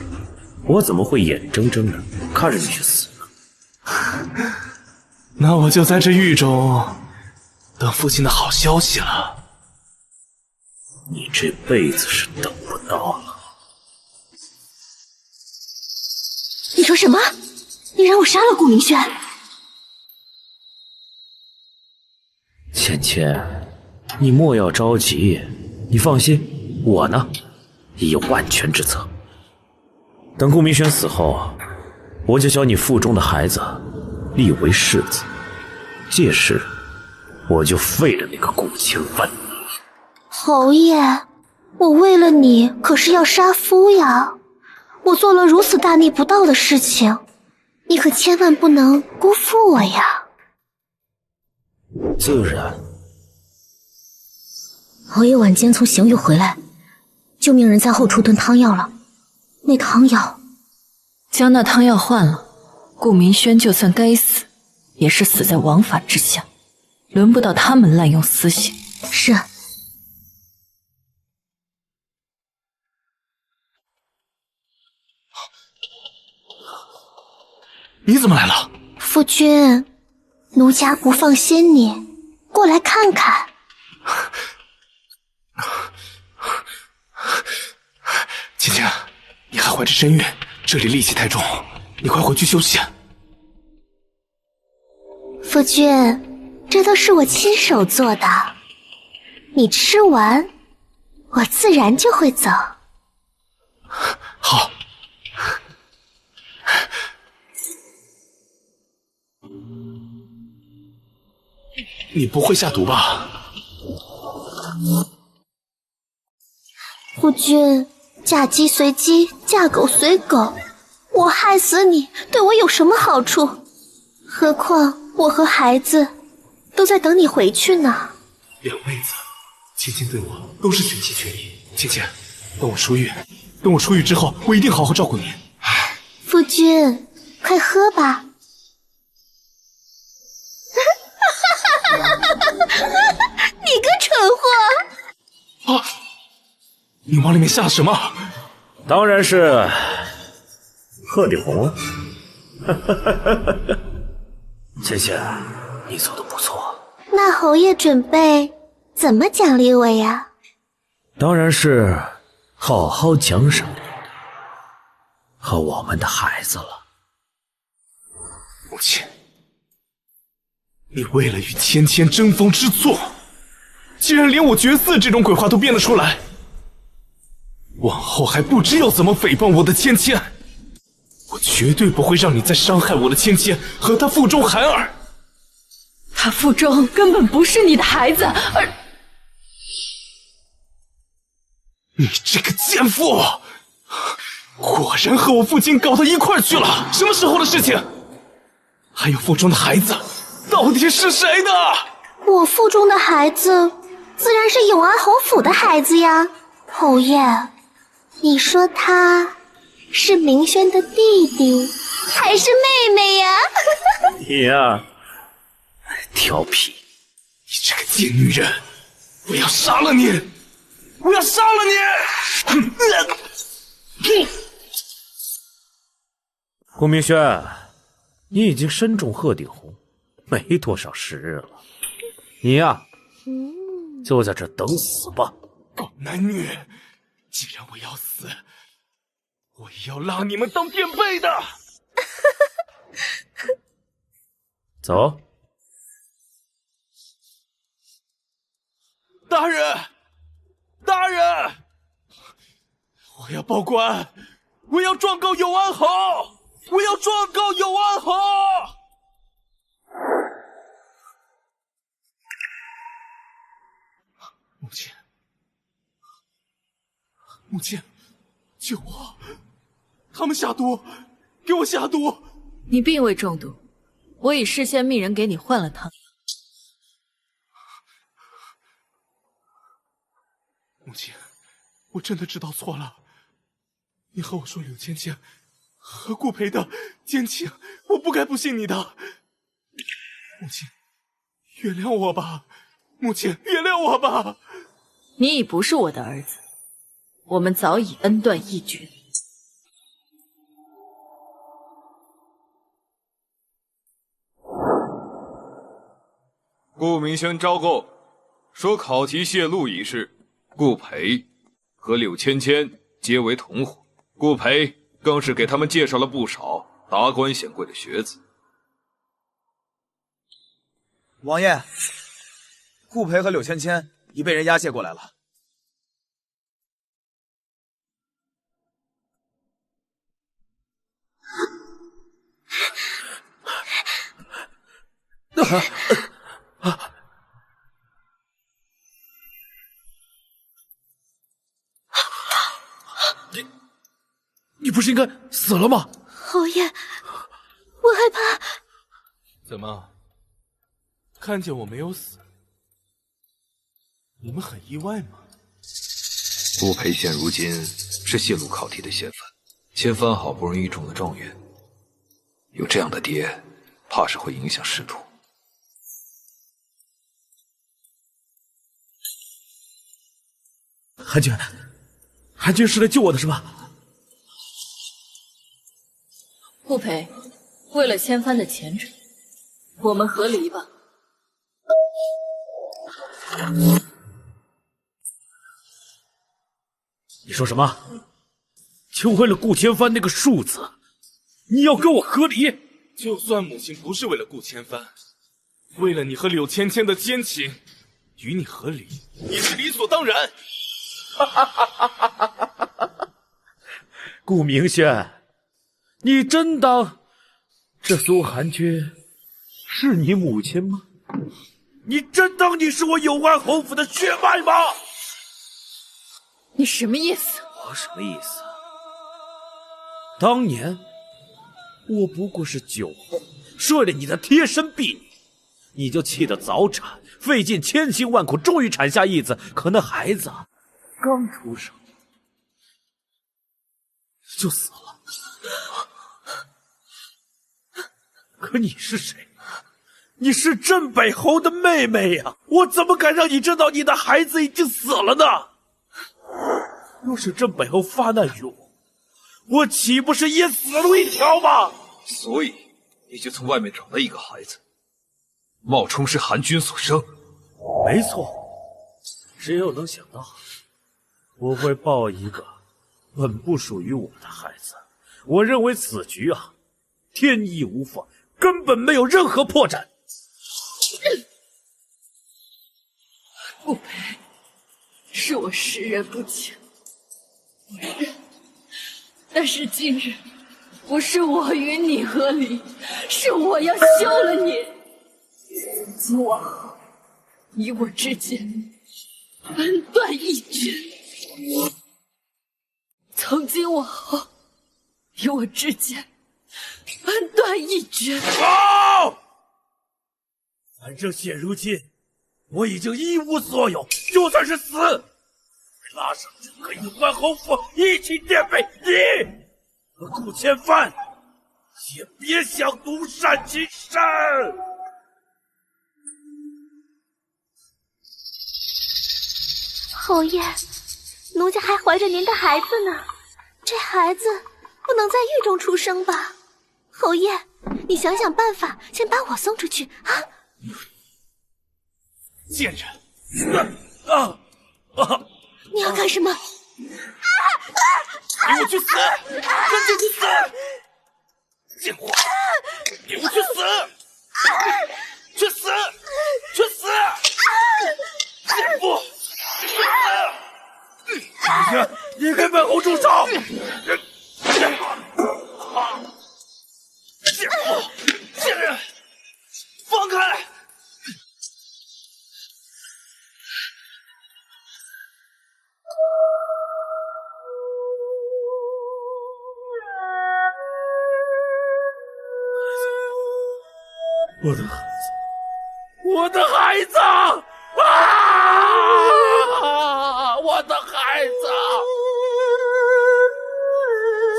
我怎么会眼睁睁的看着你去死呢？那我就在这狱中等父亲的好消息了。你这辈子是等不到了。你说什么？你让我杀了顾明轩？芊芊，你莫要着急，你放心，我呢已有万全之策。等顾明轩死后，我就将你腹中的孩子立为世子，届时我就废了那个顾千帆。侯爷，我为了你可是要杀夫呀！我做了如此大逆不道的事情，你可千万不能辜负我呀！自然。侯爷晚间从刑狱回来，就命人在后厨炖汤药了。那汤药，将那汤药换了，顾明轩就算该死，也是死在王法之下，轮不到他们滥用私刑。是。你怎么来了？夫君，奴家不放心你，过来看看。芊芊，你还怀着身孕，这里戾气太重，你快回去休息。夫君，这都是我亲手做的，你吃完，我自然就会走。好。你不会下毒吧？夫君，嫁鸡随鸡，嫁狗随狗，我害死你，对我有什么好处？何况我和孩子都在等你回去呢。两妹子，芊芊对我都是全心全意。芊芊，等我出狱之后，我一定好好照顾您。夫君，快喝吧。你个蠢货！啊！你往里面下了什么？当然是鹤顶红。芊芊，你做的不错。那侯爷准备怎么奖励我呀？当然是好好奖赏你和我们的孩子了。母亲，你为了与芊芊争风吃醋，竟然连我绝嗣这种鬼话都编得出来，往后还不知要怎么诽谤我的芊芊。我绝对不会让你再伤害我的芊芊和她腹中孩儿。他腹中根本不是你的孩子，而你这个奸妇，果然和我父亲搞到一块儿去了。什么时候的事情？还有腹中的孩子，到底是谁的？我腹中的孩子，自然是永安侯府的孩子呀。侯爷，你说他是明轩的弟弟还是妹妹呀？你呀，调皮！你这个贱女人，我要杀了你！我要杀了你！顾明轩，你已经身中鹤顶红，没多少时日了。你呀，就在这等死吧。狗男女，既然我要死，我也要拉你们当垫背的。走。大人，大人，我要报官，我要状告永安侯，我要状告永安侯。母亲，母亲，救我！他们下毒，给我下毒！你并未中毒，我已事先命人给你换了汤。母亲，我真的知道错了。你和我说柳芊芊和顾培的奸情，我不该不信你的。母亲，原谅我吧，母亲，原谅我吧。你已不是我的儿子，我们早已恩断义绝。顾明轩昭告说，考题泄露一事，顾培和柳芊芊皆为同伙，顾培更是给他们介绍了不少达官显贵的学子。王爷，顾培和柳芊芊已被人押解过来了。你不是应该死了吗？侯爷，我害怕。怎么，看见我没有死，你们很意外吗？顾培现如今是泄露考题的嫌犯，千帆好不容易中了状元，有这样的爹，怕是会影响仕途。韩君是来救我的是吧？顾培，为了千帆的前程，我们和离吧。你说什么？就为了顾千帆那个庶子，你要跟我和离？就算母亲不是为了顾千帆，为了你和柳芊芊的奸情，与你和离也是理所当然。顾明轩，你真当这苏寒君是你母亲吗？你真当你是我永安侯府的血脉吗？你什么意思？我什么意思？当年我不过是酒后睡了你的贴身婢女，你就气得早产，费尽千辛万苦，终于产下一子。可那孩子刚出生就死了。可你是谁？你是镇北侯的妹妹呀！我怎么敢让你知道你的孩子已经死了呢？若是镇北侯发难于我，我岂不是也死路一条吗？所以你就从外面找了一个孩子，冒充是韩君所生。没错，只有能想到我会抱一个本不属于我的孩子。我认为此局啊，天衣无缝，根本没有任何破绽。顾培，是我识人不清，我认。但是今日不是我与你和离，是我要休了你。从今往后，你我之间分断一绝。从今往后，你我之间分断一绝。反正现如今，我已经一无所有，就算是死，拉上整个永安侯府一起颠沛，你和顾千帆也别想独善其身。侯爷，奴家还怀着您的孩子呢，这孩子不能在狱中出生吧？侯爷，你想想办法，先把我送出去啊！贱人！你要干什么？给我去死！跟着去死！贱货！给我去死！去死！去死！贱妇！去死！你给本侯住手！贱妇！贱人！放开！我的孩子，我的孩子啊！我的孩子，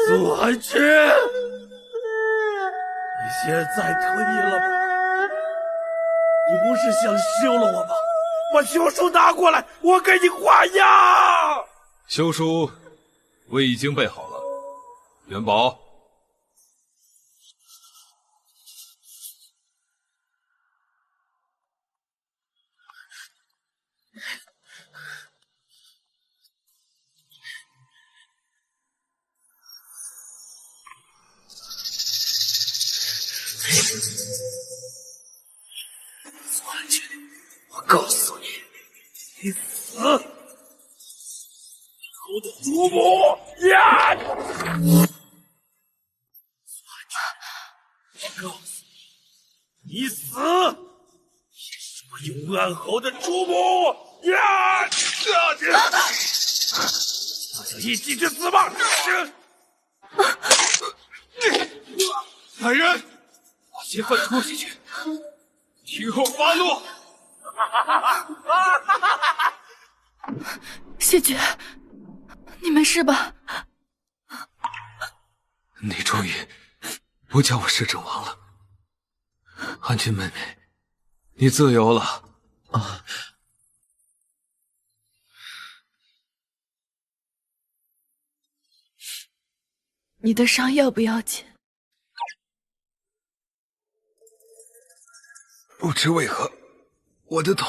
苏寒去，你现在可以了吧？你不是想休了我吗？把休书拿过来，我给你画押。休书我已经备好了，元宝。苏寒去，我告诉你，你死！后的主母呀！苏寒去，我告诉你，你死也是我永安侯的主母呀！想一起去死吧！来人，把嫌犯拖下去，听候发落。谢绝，你没事吧？你终于不叫我摄政王了，安君妹妹，你自由了啊！你的伤要不要紧？不知为何，我的头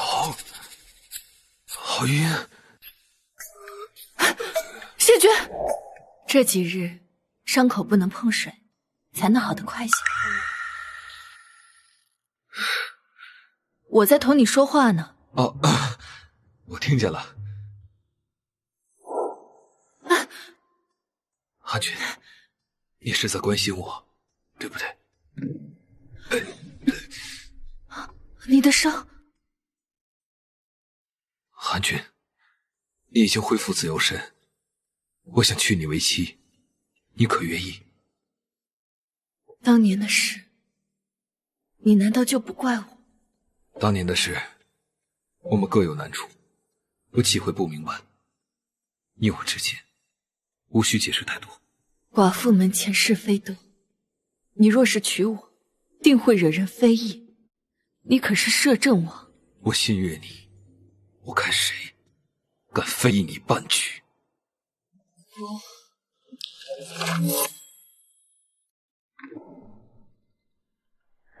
好晕。谢绝，这几日伤口不能碰水，才能好得快些。我在同你说话呢。哦，我听见了。阿君，你是在关心我，对不对？你的伤，韩君，你已经恢复自由身，我想娶你为妻，你可愿意？当年的事，你难道就不怪我？当年的事，我们各有难处，我岂会不明白？你我之间，无需解释太多。寡妇门前是非多，你若是娶我，定会惹人非议。你可是摄政王，我信任你，我看谁敢非议你半句。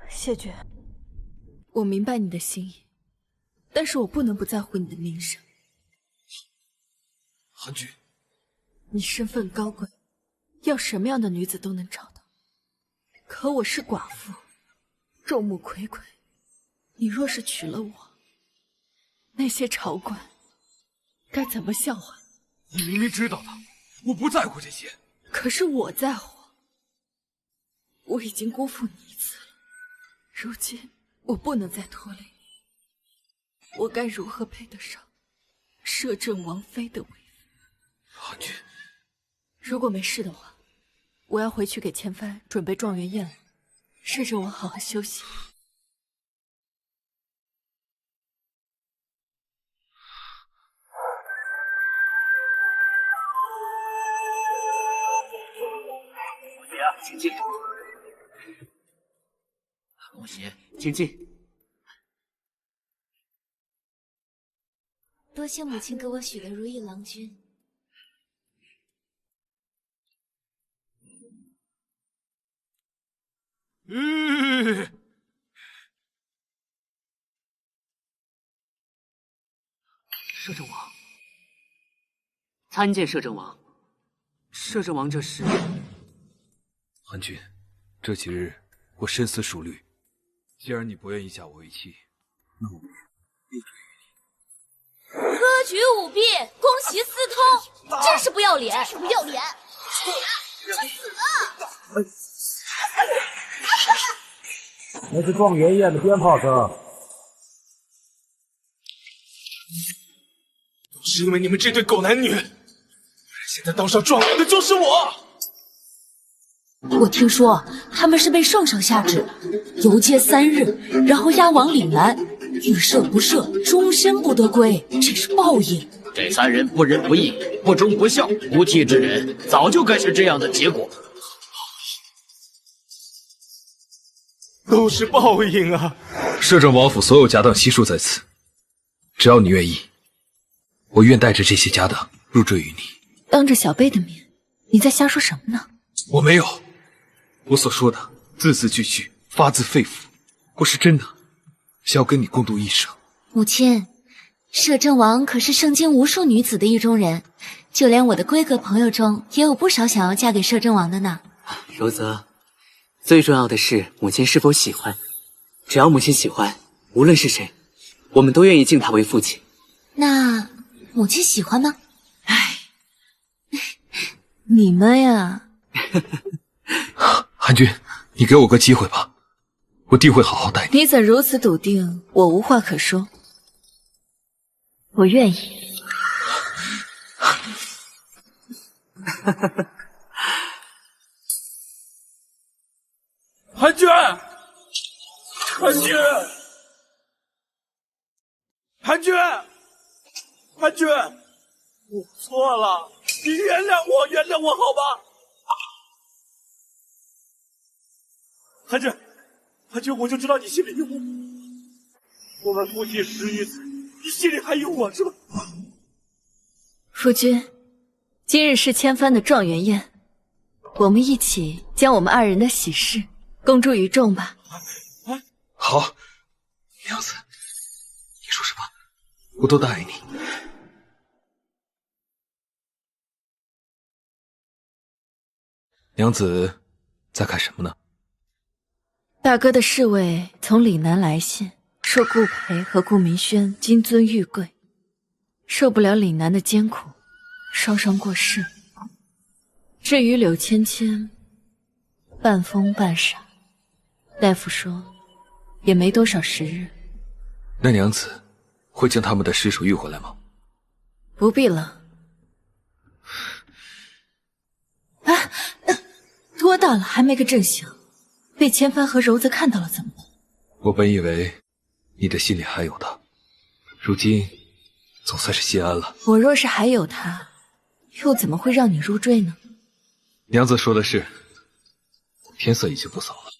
谢绝，我明白你的心意，但是我不能不在乎你的名声。韩君，你身份高贵，要什么样的女子都能找到。可我是寡妇，众目睽睽，你若是娶了我，那些朝官该怎么笑话？你明明知道的，我不在乎这些。可是我在乎，我已经辜负你一次了，如今我不能再拖累你，我该如何配得上摄政王妃的位分？韩君，如果没事的话，我要回去给千帆准备状元宴了，摄政王好好休息。请进。母亲，请进。多谢母亲给我许的如意郎君。摄政王，参见摄政王。摄政王这是？韩君，这几日我深思熟虑，既然你不愿意嫁我为妻，那我必追于你。科举舞弊，宫袭私通，真是不要脸！真是不要脸！那是状元宴的鞭炮声。都是因为你们这对狗男女，现在当上状元的就是我。我听说他们是被圣上下旨游街3日，然后押往岭南，欲赦不赦，终身不得归，这是报应。这3人不仁不义，不忠不孝，不悌之人，早就该是这样的结果。都是报应啊！摄政王府所有家当悉数在此，只要你愿意，我愿带着这些家当入赘于你。当着小辈的面，你在瞎说什么呢？我没有，我所说的字字句句发自肺腑，我是真的想要跟你共度一生。母亲，摄政王可是圣经无数女子的意中人，就连我的闺阁朋友中也有不少想要嫁给摄政王的呢。柔泽，最重要的是母亲是否喜欢。只要母亲喜欢，无论是谁，我们都愿意敬他为父亲。那母亲喜欢吗？你们呀。韩君，你给我个机会吧，我定会好好待你。你怎如此笃定？我无话可说。我愿意。韩君，韩君，韩君，韩君，我错了，你原谅我，好吧？韩君，韩君，我就知道你心里有我。我们夫妻10余载，你心里还有我是吧？夫君，今日是千帆的状元宴，我们一起将我们2人的喜事公诸于众吧。好，娘子，你说什么，我都答应你。娘子在看什么呢？大哥的侍卫从岭南来信，说顾培和顾明轩金尊玉贵，受不了岭南的艰苦，双双过世。至于柳芊芊，半疯半傻，大夫说也没多少时日。那娘子会将他们的尸首运回来吗？不必了。多大了还没个正形，被千帆和柔子看到了怎么办？我本以为你的心里还有他，如今总算是心安了。我若是还有他，又怎么会让你入赘呢？娘子说的是，天色已经不早了。